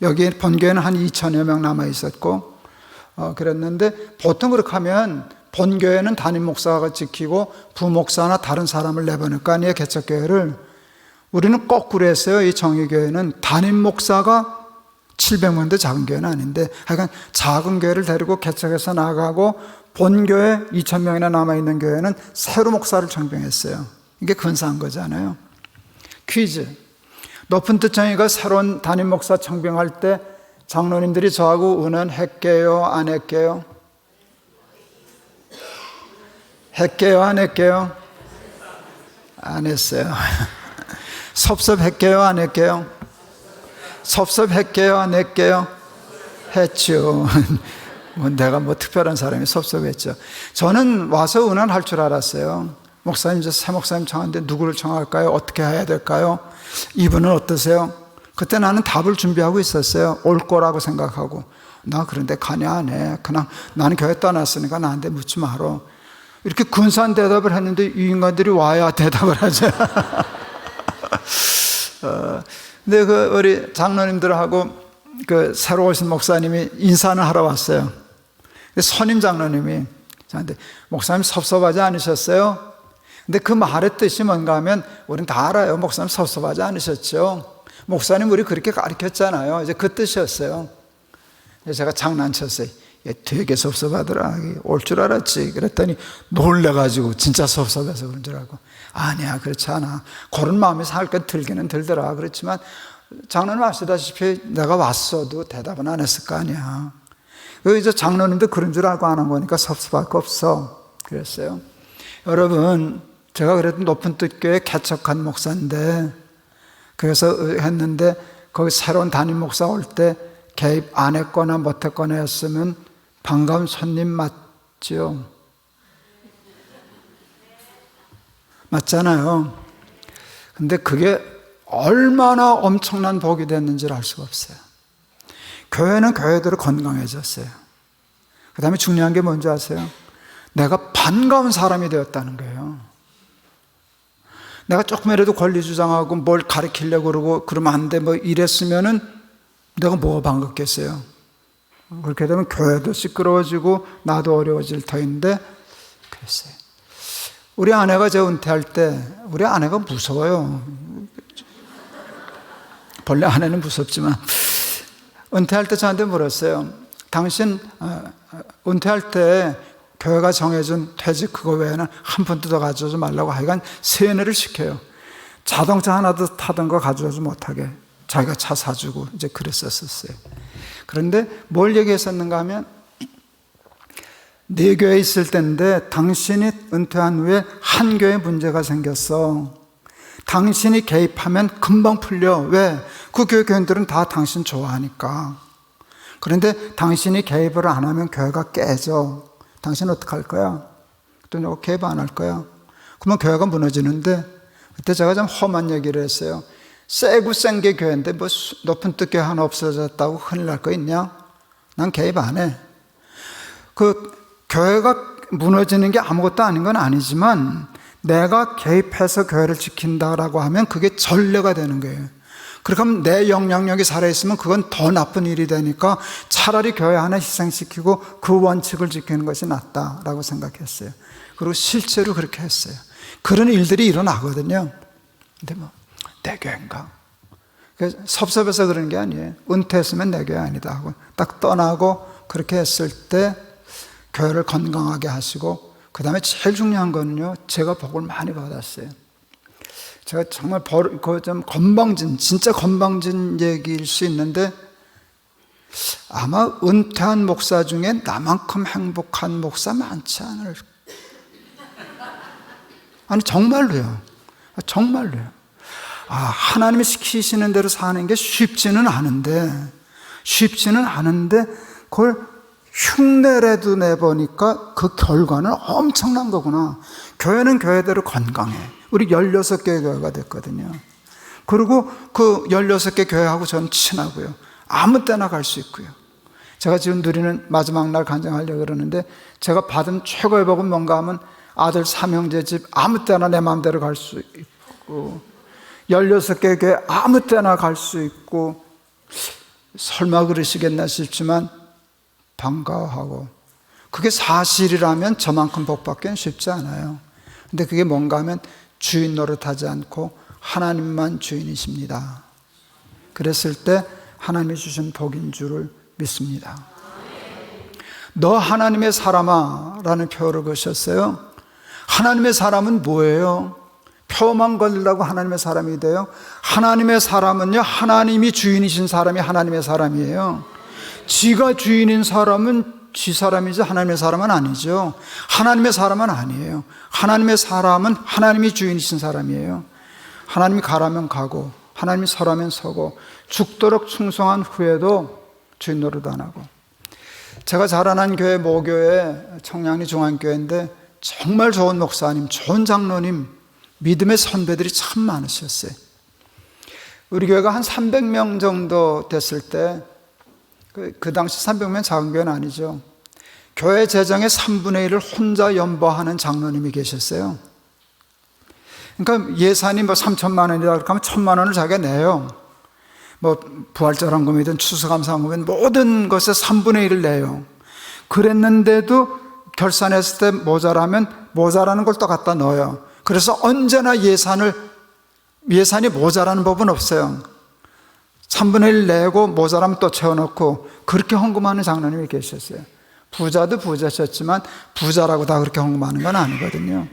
여기 본교회는 한 2천여 명 남아 있었고 그랬는데 보통 그렇게 하면 본교회는 담임 목사가 지키고 부목사나 다른 사람을 내보낼 거 아니에요, 개척교회를. 우리는 거꾸로 했어요. 이 정의교회는 담임 목사가 700명인데 작은 교회는 아닌데 하여간 작은 교회를 데리고 개척해서 나가고 본교회 2,000명이나 남아있는 교회는 새로 목사를 청빙했어요. 이게 근사한 거잖아요. 퀴즈. 높은 뜻 정의가 새로운 담임 목사 청빙할 때 장로님들이 저하고 의논했게요, 안 했게요? 했게요, 안 했게요? 안 했어요. 섭섭했게요, 안 했게요? 섭섭했게요? 안 했게요? 했죠. 내가 특별한 사람이 섭섭했죠. 저는 와서 은환할 줄 알았어요. 목사님, 새 목사님 청하는데 누구를 청할까요? 어떻게 해야 될까요? 이분은 어떠세요? 그때 나는 답을 준비하고 있었어요. 올 거라고 생각하고. 나 그런데 가냐 안 해. 그냥 나는 교회 떠났으니까 나한테 묻지 마라. 이렇게 근사한 대답을 했는데 이 인간들이 와야 대답을 하죠. 근데 우리 장로님들하고 새로 오신 목사님이 인사는 하러 왔어요. 선임 장로님이 저한테 목사님 섭섭하지 않으셨어요? 근데 그 말의 뜻이 뭔가 하면 우린 다 알아요. 목사님 섭섭하지 않으셨죠? 목사님 우리 그렇게 가르쳤잖아요. 이제 그 뜻이었어요. 제가 장난쳤어요. 얘 되게 섭섭하더라. 올 줄 알았지. 그랬더니 놀래가지고 진짜 섭섭해서 그런 줄 알고. 아니야, 그렇지 않아. 그런 마음이 살짝 들기는 들더라. 그렇지만 장로님 아시다시피 내가 왔어도 대답은 안 했을 거 아니야. 이제 장로님도 그런 줄 알고 안 한 거니까 섭섭할 거 없어. 그랬어요. 여러분, 제가 그래도 높은 뜻교회 개척한 목사인데, 그래서 했는데 거기 새로운 담임 목사 올 때 개입 안 했거나 못 했거나 했으면 반가운 손님 맞죠? 맞잖아요. 근데 그게 얼마나 엄청난 복이 됐는지를 알 수가 없어요. 교회는 교회대로 건강해졌어요. 그 다음에 중요한 게 뭔지 아세요? 내가 반가운 사람이 되었다는 거예요. 내가 조금이라도 권리 주장하고 뭘 가르치려고 그러고 그러면 안 돼 이랬으면은 내가 뭐가 반갑겠어요? 그렇게 되면 교회도 시끄러워지고 나도 어려워질 터인데 그랬어요. 우리 아내가 저 은퇴할 때 우리 아내가 무서워요. 본래 아내는 무섭지만 은퇴할 때 저한테 물었어요. 당신 은퇴할 때 교회가 정해준 퇴직 그거 외에는 한 푼도 더 가져오지 말라고 하여간 세뇌를 시켜요. 자동차 하나도 타던 거 가져오지 못하게 자기가 차 사주고 이제 그랬었어요. 그런데 뭘 얘기했었는가 하면 네 교회에 있을 때인데 당신이 은퇴한 후에 한 교회에 문제가 생겼어. 당신이 개입하면 금방 풀려. 왜? 그 교회 교인들은 다 당신 좋아하니까. 그런데 당신이 개입을 안 하면 교회가 깨져. 당신은 어떻게 할 거야? 또 내가 개입 안 할 거야? 그러면 교회가 무너지는데 그때 제가 좀 험한 얘기를 했어요. 세고 센 게 교회인데 높은 뜻 교회 하나 없어졌다고 큰일 날 거 있냐? 난 개입 안 해. 교회가 무너지는 게 아무것도 아닌 건 아니지만 내가 개입해서 교회를 지킨다라고 하면 그게 전례가 되는 거예요. 그렇게 하면 내 영향력이 살아있으면 그건 더 나쁜 일이 되니까 차라리 교회 하나 희생시키고 그 원칙을 지키는 것이 낫다라고 생각했어요. 그리고 실제로 그렇게 했어요. 그런 일들이 일어나거든요. 근데 내 교회인가? 섭섭해서 그런 게 아니에요. 은퇴했으면 내 교회 아니다 하고 딱 떠나고 그렇게 했을 때 교회를 건강하게 하시고 그 다음에 제일 중요한 거는요, 제가 복을 많이 받았어요. 제가 정말 좀 건방진, 진짜 건방진 얘기일 수 있는데 아마 은퇴한 목사 중에 나만큼 행복한 목사 많지 않을. 아니 정말로요. 정말로요. 하나님이 시키시는 대로 사는 게 쉽지는 않은데 그걸 흉내라도 내보니까 그 결과는 엄청난 거구나. 교회는 교회대로 건강해. 우리 16개 교회가 됐거든요. 그리고 그 16개 교회하고 저는 친하고요. 아무 때나 갈 수 있고요. 제가 지금 누리는 마지막 날 간증하려고 그러는데 제가 받은 최고의 복은 뭔가 하면 아들 삼형제 집 아무 때나 내 마음대로 갈 수 있고 16개 교회 아무 때나 갈 수 있고 설마 그러시겠나 싶지만 반가워하고 그게 사실이라면 저만큼 복받기는 쉽지 않아요. 근데 그게 뭔가 하면 주인 노릇하지 않고 하나님만 주인이십니다. 그랬을 때 하나님이 주신 복인 줄을 믿습니다. 너 하나님의 사람아 라는 표를 거셨어요. 하나님의 사람은 뭐예요? 표만 걸리려고 하나님의 사람이 돼요? 하나님의 사람은요, 하나님이 주인이신 사람이 하나님의 사람이에요. 지가 주인인 사람은 지 사람이지 하나님의 사람은 아니죠. 하나님의 사람은 아니에요. 하나님의 사람은 하나님이 주인이신 사람이에요. 하나님이 가라면 가고 하나님이 서라면 서고 죽도록 충성한 후에도 주인 노릇 안 하고. 제가 자라난 교회 모교회 청량리 중앙교회인데 정말 좋은 목사님, 좋은 장로님, 믿음의 선배들이 참 많으셨어요. 우리 교회가 한 300명 정도 됐을 때, 그 당시 300명 작은 교회는 아니죠. 교회 재정의 3분의 1을 혼자 연보하는 장로님이 계셨어요. 그러니까 예산이 뭐 3천만 원이라 그러면 1,000만 원을 자기가 내요. 뭐 부활절환금이든 추수감사금이든 모든 것에 3분의 1을 내요. 그랬는데도 결산했을 때 모자라면 모자라는 걸 또 갖다 넣어요. 그래서 언제나 예산이 모자라는 법은 없어요. 3분의 1 내고 모자라면 또 채워넣고 그렇게 헌금하는 장로님이 계셨어요. 부자도 부자셨지만 부자라고 다 그렇게 헌금하는 건 아니거든요.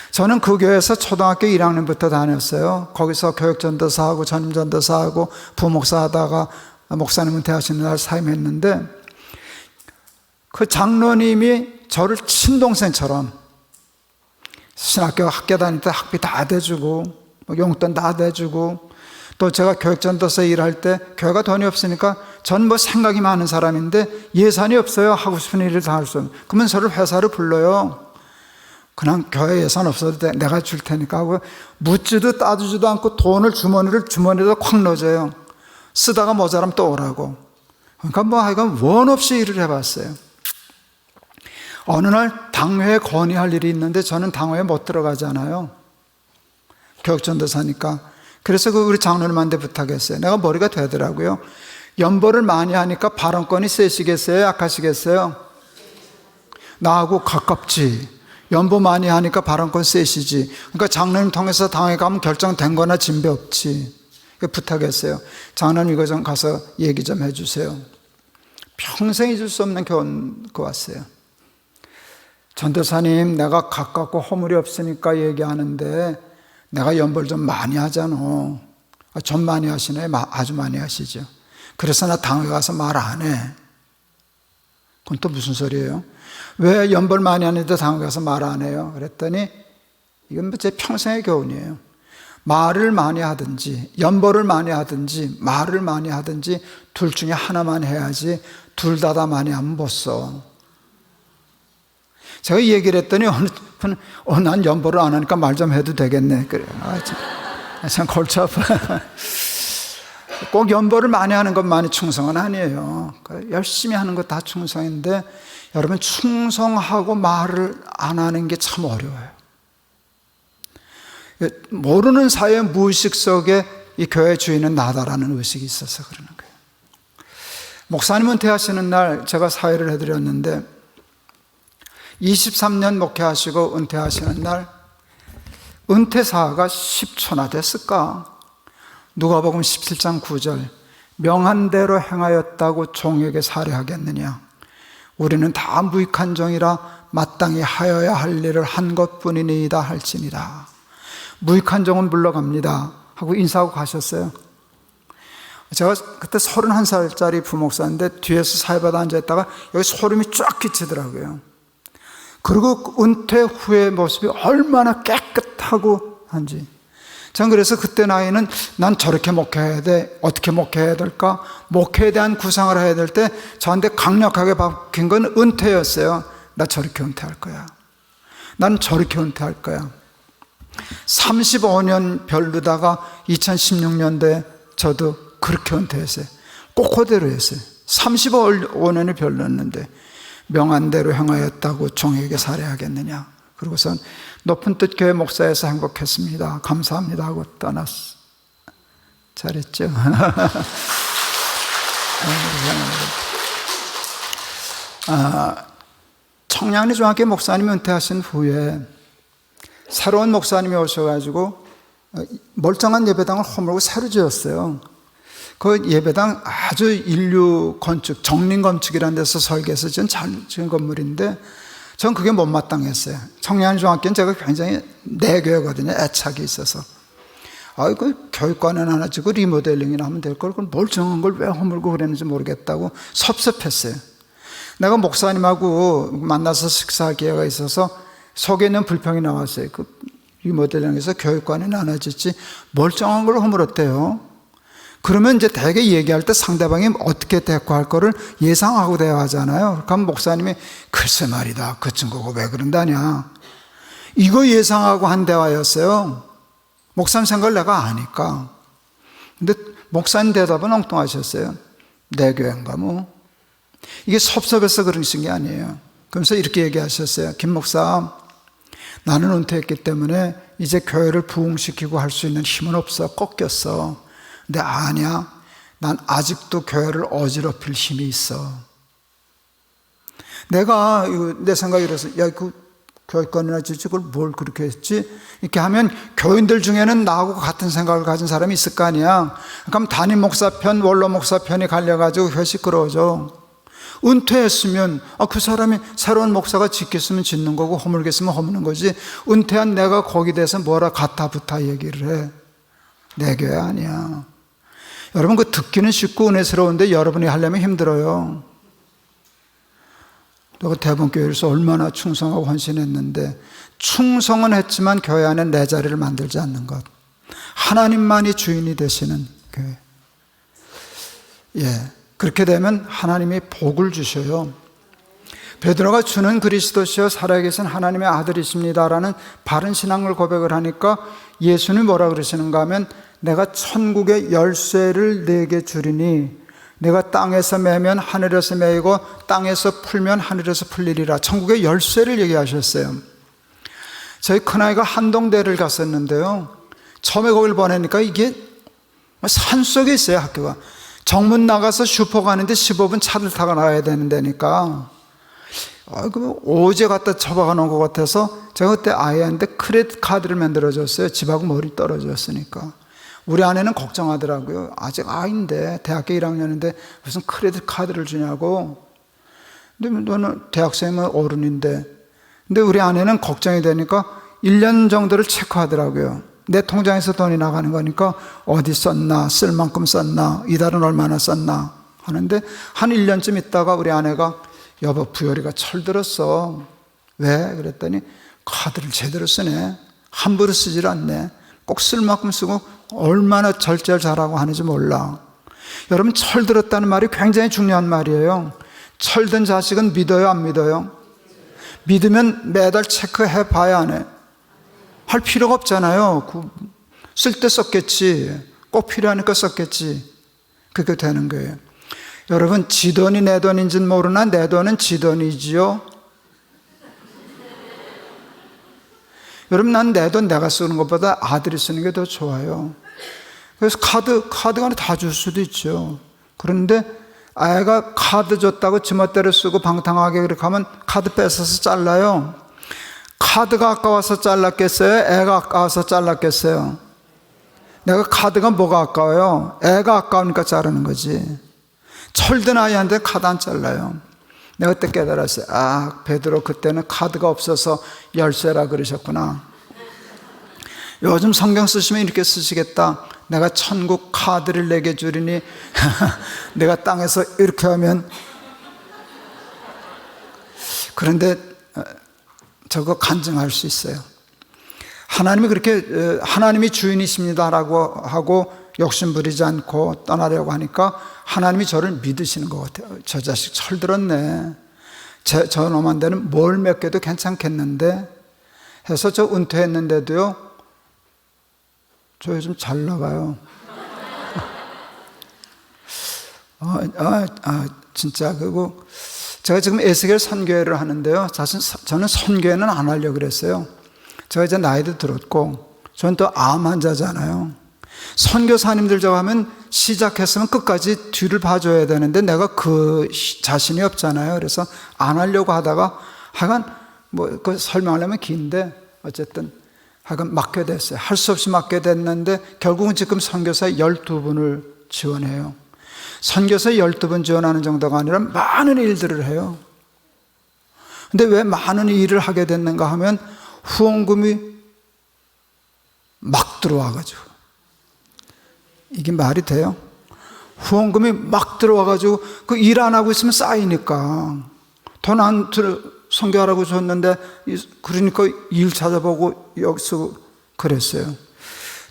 저는 그 교회에서 초등학교 1학년부터 다녔어요. 거기서 교육전도사하고 전임전도사하고 부목사 하다가 목사님 은퇴하시는 날 사임했는데, 그 장로님이 저를 친동생처럼 신학교 학교 다닐 때 학비 다 대주고 용돈 다 대주고, 또 제가 교육전도사 일할 때 교회가 돈이 없으니까 전 뭐 생각이 많은 사람인데 예산이 없어요. 하고 싶은 일을 다 할 수 없는. 그러면 저를 회사로 불러요. 그냥 교회 예산 없어도 돼, 내가 줄 테니까 하고 묻지도 따지지도 않고 돈을 주머니에다 콱 넣어줘요. 쓰다가 모자라면 또 오라고. 그러니까 뭐 하여간 원 없이 일을 해봤어요. 어느 날 당회에 건의할 일이 있는데 저는 당회에 못 들어가잖아요. 교육전도사니까. 그래서 우리 장로님한테 부탁했어요. 내가 머리가 되더라고요. 연보를 많이 하니까 발언권이 세시겠어요? 약하시겠어요? 나하고 가깝지. 연보 많이 하니까 발언권 세시지. 그러니까 장로님 통해서 당회 가면 결정된 거나 진배 없지. 부탁했어요. 장로님 이거 좀 가서 얘기 좀 해주세요. 평생 잊을 수 없는 교훈 왔어요. 전도사님, 내가 가깝고 허물이 없으니까 얘기하는데 내가 연보를 좀 많이 하잖아. 좀 많이 하시네. 아주 많이 하시죠. 그래서 나 당회 가서 말 안 해. 그건 또 무슨 소리예요? 왜 연보를 많이 하는데 당회 가서 말 안 해요? 그랬더니 이건 제 평생의 교훈이에요. 말을 많이 하든지 연보를 많이 하든지 말을 많이 하든지 둘 중에 하나만 해야지 둘 다 많이 하면 못 써. 제가 이 얘기를 했더니 난 연보를 안 하니까 말 좀 해도 되겠네. 그래요. 참 골치 아파. 꼭 연보를 많이 하는 것만이 충성은 아니에요. 열심히 하는 것 다 충성인데 여러분, 충성하고 말을 안 하는 게 참 어려워요. 모르는 사이에 무의식 속에 이 교회 주인은 나다라는 의식이 있어서 그러는 거예요. 목사님 은퇴하시는 날 제가 사회를 해드렸는데 23년 목회하시고 은퇴하시는 날 은퇴사가 10초나 됐을까? 누가복음 17장 9절, 명한 대로 행하였다고 종에게 살해하겠느냐? 우리는 다 무익한 종이라 마땅히 하여야 할 일을 한 것뿐이니이다 할지니라. 무익한 종은 물러갑니다 하고 인사하고 가셨어요. 제가 그때 31살짜리 부목사인데 뒤에서 사회받아 앉아있다가 여기 소름이 쫙 끼치더라고요. 그리고 은퇴 후의 모습이 얼마나 깨끗하고 한지. 전 그래서 그때 나이는 난 저렇게 목회해야 돼, 어떻게 목회해야 될까? 목회에 대한 구상을 해야 될 때 저한테 강력하게 바뀐 건 은퇴였어요. 나 저렇게 은퇴할 거야. 난 저렇게 은퇴할 거야. 35년 별르다가 2016년도에 저도 그렇게 은퇴했어요. 꼭 그대로 했어요. 35년을 별렀는데 명한 대로 행하였다고 종에게 살해하겠느냐. 그러고선 높은 뜻 교회 목사에서 행복했습니다, 감사합니다 하고 떠났어. 잘했죠? 청량리 중학교 목사님이 은퇴하신 후에 새로운 목사님이 오셔가지고 멀쩡한 예배당을 허물고 새로 지었어요. 그 예배당 아주 인류 건축, 정린 건축이라는 데서 설계해서 잘 지은 건물인데 전 그게 못마땅했어요. 청량리 중학교는 제가 굉장히 내교거든요. 애착이 있어서. 그 교육관은 하나 지고 리모델링이나 하면 될 걸, 그걸 멀쩡한 걸 왜 허물고 그랬는지 모르겠다고 섭섭했어요. 내가 목사님하고 만나서 식사 기회가 있어서 속에 있는 불평이 나왔어요. 그 리모델링에서 교육관은 하나 짓지 멀쩡한 걸 허물었대요. 그러면 이제 대개 얘기할 때 상대방이 어떻게 대꾸할 거를 예상하고 대화하잖아요. 그럼 목사님이 글쎄 말이다, 그 친구가 왜 그런다냐, 이거 예상하고 한 대화였어요. 목사님 생각을 내가 아니까. 근데 목사님 대답은 엉뚱하셨어요. 내 교회인가 뭐. 이게 섭섭해서 그러신 게 아니에요. 그러면서 이렇게 얘기하셨어요. 김 목사, 나는 은퇴했기 때문에 이제 교회를 부흥시키고 할 수 있는 힘은 없어. 꺾였어. 근데 아니야, 난 아직도 교회를 어지럽힐 힘이 있어. 내가 내 생각이 이래서, 야, 그 교회권이나 주지 그걸 뭘 그렇게 했지? 이렇게 하면 교인들 중에는 나하고 같은 생각을 가진 사람이 있을 거 아니야. 그럼 담임 목사 편, 원로 목사 편이 갈려가지고 교회 시끄러워져. 은퇴했으면 그 사람이 새로운 목사가 짓겠으면 짓는 거고 허물겠으면 허무는 거지, 은퇴한 내가 거기에 대해서 뭐라 가타부타 얘기를 해. 내 교회 아니야. 여러분, 그 듣기는 쉽고 은혜스러운데 여러분이 하려면 힘들어요. 내가 대본교회에서 얼마나 충성하고 헌신했는데, 충성은 했지만 교회 안에 내 자리를 만들지 않는 것. 하나님만이 주인이 되시는 교회. 예, 그렇게 되면 하나님이 복을 주셔요. 베드로가 주는 그리스도시여 살아계신 하나님의 아들이십니다라는 바른 신앙을 고백을 하니까 예수님이 뭐라 그러시는가 하면, 내가 천국의 열쇠를 네게 주리니 내가 땅에서 매면 하늘에서 매이고 땅에서 풀면 하늘에서 풀리리라. 천국의 열쇠를 얘기하셨어요. 저희 큰아이가 한동대를 갔었는데요, 처음에 거길 보내니까 이게 산속에 있어요. 학교가 정문 나가서 슈퍼 가는데 15분 차를 타고 나가야 되는 데니까 어제 갖다 처박아 놓은 것 같아서 제가 그때 아이한테 크레딧 카드를 만들어줬어요. 집하고 멀리 떨어졌으니까. 우리 아내는 걱정하더라고요. 아직 아이인데, 대학교 1학년인데 무슨 크레딧 카드를 주냐고. 근데 너는 대학생이면 어른인데. 근데 우리 아내는 걱정이 되니까 1년 정도를 체크하더라고요. 내 통장에서 돈이 나가는 거니까 어디 썼나, 쓸 만큼 썼나, 이달은 얼마나 썼나 하는데, 한 1년쯤 있다가 우리 아내가 여보, 부열이가 철들었어. 왜? 그랬더니 카드를 제대로 쓰네. 함부로 쓰질 않네. 꼭 쓸 만큼 쓰고 얼마나 절제를 잘하고 하는지 몰라. 여러분, 철들었다는 말이 굉장히 중요한 말이에요. 철든 자식은 믿어요, 안 믿어요? 믿으면 매달 체크해 봐야 안 해? 할 필요가 없잖아요. 쓸 때 썼겠지. 꼭 필요하니까 썼겠지. 그렇게 되는 거예요. 여러분, 지 돈이 내 돈인지는 모르나 내 돈은 지 돈이지요. 여러분, 난 내 돈 내가 쓰는 것보다 아들이 쓰는 게 더 좋아요. 그래서 카드가 다 줄 수도 있죠. 그런데 아이가 카드 줬다고 지멋대로 쓰고 방탕하게 그렇게 하면 카드 뺏어서 잘라요. 카드가 아까워서 잘랐겠어요? 애가 아까워서 잘랐겠어요? 내가 카드가 뭐가 아까워요? 애가 아까우니까 자르는 거지. 철든 아이한테 카드 안 잘라요. 내가 그때 깨달았어요. 아, 베드로 그때는 카드가 없어서 열쇠라 그러셨구나. 요즘 성경 쓰시면 이렇게 쓰시겠다. 내가 천국 카드를 내게 주리니 내가 땅에서 이렇게 하면. 그런데 저거 간증할 수 있어요. 하나님이 그렇게 하나님이 주인이십니다라고 하고 욕심 부리지 않고 떠나려고 하니까 하나님이 저를 믿으시는 것 같아요. 저 자식 철들었네. 저 놈한테는 뭘 맡겨도 괜찮겠는데 해서 저 은퇴했는데도요, 저 요즘 잘 나가요. 진짜. 그리고 제가 지금 에스겔 선교회를 하는데요, 저는 선교회는 안 하려고 그랬어요. 제가 이제 나이도 들었고 저는 또 암 환자잖아요. 선교사님들 저거 하면 시작했으면 끝까지 뒤를 봐줘야 되는데 내가 그 자신이 없잖아요. 그래서 안 하려고 하다가 하여간 그 설명하려면 긴데 어쨌든 하여간 맡게 됐어요. 할 수 없이 맡게 됐는데 결국은 지금 선교사 12분을 지원해요. 선교사 12분 지원하는 정도가 아니라 많은 일들을 해요. 근데 왜 많은 일을 하게 됐는가 하면 후원금이 막 들어와가지고. 이게 말이 돼요? 후원금이 막 들어와가지고 그 일 안 하고 있으면 쌓이니까. 돈 안 선교하라고 줬는데 그러니까 일 찾아보고 여기서 그랬어요.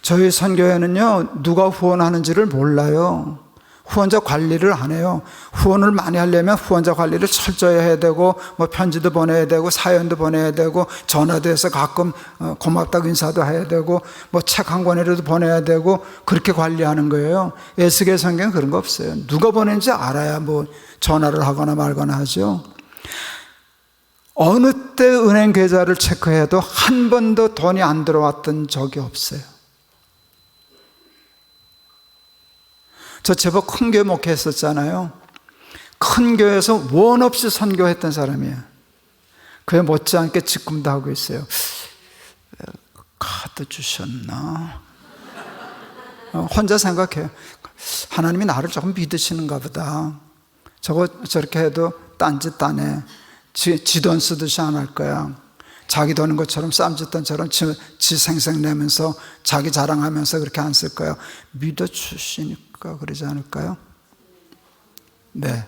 저희 선교회는요, 누가 후원하는지를 몰라요. 후원자 관리를 안 해요. 후원을 많이 하려면 후원자 관리를 철저히 해야 되고, 뭐 편지도 보내야 되고, 사연도 보내야 되고, 전화도 해서 가끔 고맙다고 인사도 해야 되고, 뭐 책 한 권이라도 보내야 되고, 그렇게 관리하는 거예요. 에스겔 성경은 그런 거 없어요. 누가 보낸지 알아야 뭐 전화를 하거나 말거나 하죠. 어느 때 은행 계좌를 체크해도 한 번도 돈이 안 들어왔던 적이 없어요. 저 제법 큰 교회 목회했었잖아요. 큰 교회에서 원 없이 선교했던 사람이에요. 그에 못지않게 직분도 하고 있어요. 카드 주셨나? 혼자 생각해요. 하나님이 나를 조금 믿으시는가 보다. 저렇게 해도 딴짓 안 해. 지 돈 쓰듯이 안 할 거야. 자기 돈인 것처럼 쌈짓돈처럼 지 생색 내면서 자기 자랑하면서 그렇게 안 쓸 거야. 믿어주시니까 그러지 않을까요? 네,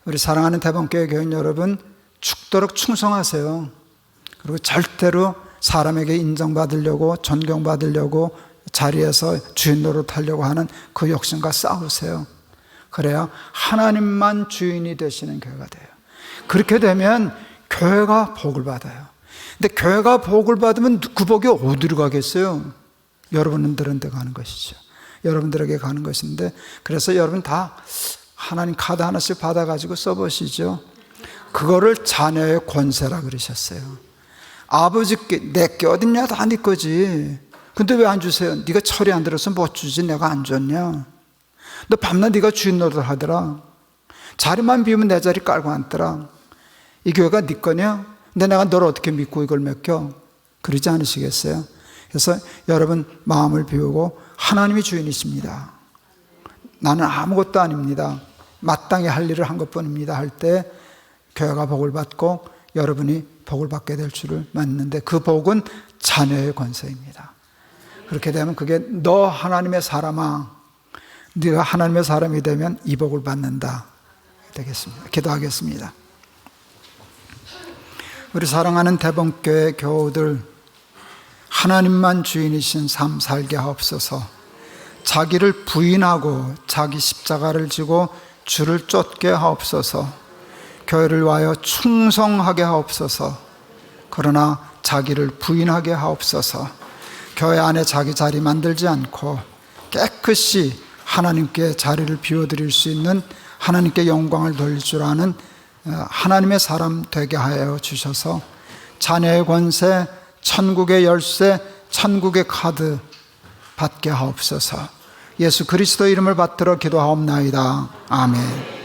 우리 사랑하는 대범교회 교인 여러분, 죽도록 충성하세요. 그리고 절대로 사람에게 인정받으려고, 존경받으려고, 자리에서 주인 노릇하려고 하는 그 욕심과 싸우세요. 그래야 하나님만 주인이 되시는 교회가 돼요. 그렇게 되면 교회가 복을 받아요. 근데 교회가 복을 받으면 그 복이 어디로 가겠어요? 여러분들한테 가는 것이죠. 여러분들에게 가는 것인데, 그래서 여러분 다 하나님 카드 하나씩 받아가지고 써보시죠. 그거를 자녀의 권세라 그러셨어요. 아버지께 내게 어딨냐? 다 네 거지. 근데 왜 안 주세요? 네가 철이 안 들어서 못 주지. 내가 안 줬냐? 너 밤낮 네가 주인 노릇 하더라. 자리만 비우면 내 자리 깔고 앉더라. 이 교회가 네 거냐? 근데 내가 너를 어떻게 믿고 이걸 맡겨? 그러지 않으시겠어요? 그래서 여러분 마음을 비우고 하나님이 주인이십니다. 나는 아무것도 아닙니다. 마땅히 할 일을 한 것뿐입니다. 할 때 교회가 복을 받고 여러분이 복을 받게 될 줄을 믿는데, 그 복은 자녀의 권세입니다. 그렇게 되면 그게 너 하나님의 사람아, 네가 하나님의 사람이 되면 이 복을 받는다 되겠습니다. 기도하겠습니다. 우리 사랑하는 대범교회 교우들, 하나님만 주인이신 삶 살게 하옵소서. 자기를 부인하고 자기 십자가를 지고 주를 쫓게 하옵소서. 교회를 위하여 충성하게 하옵소서. 그러나 자기를 부인하게 하옵소서. 교회 안에 자기 자리 만들지 않고 깨끗이 하나님께 자리를 비워드릴 수 있는, 하나님께 영광을 돌릴 줄 아는 하나님의 사람 되게 하여 주셔서 자녀의 권세, 천국의 열쇠, 천국의 카드 받게 하옵소서. 예수 그리스도 이름을 받들어 기도하옵나이다. 아멘.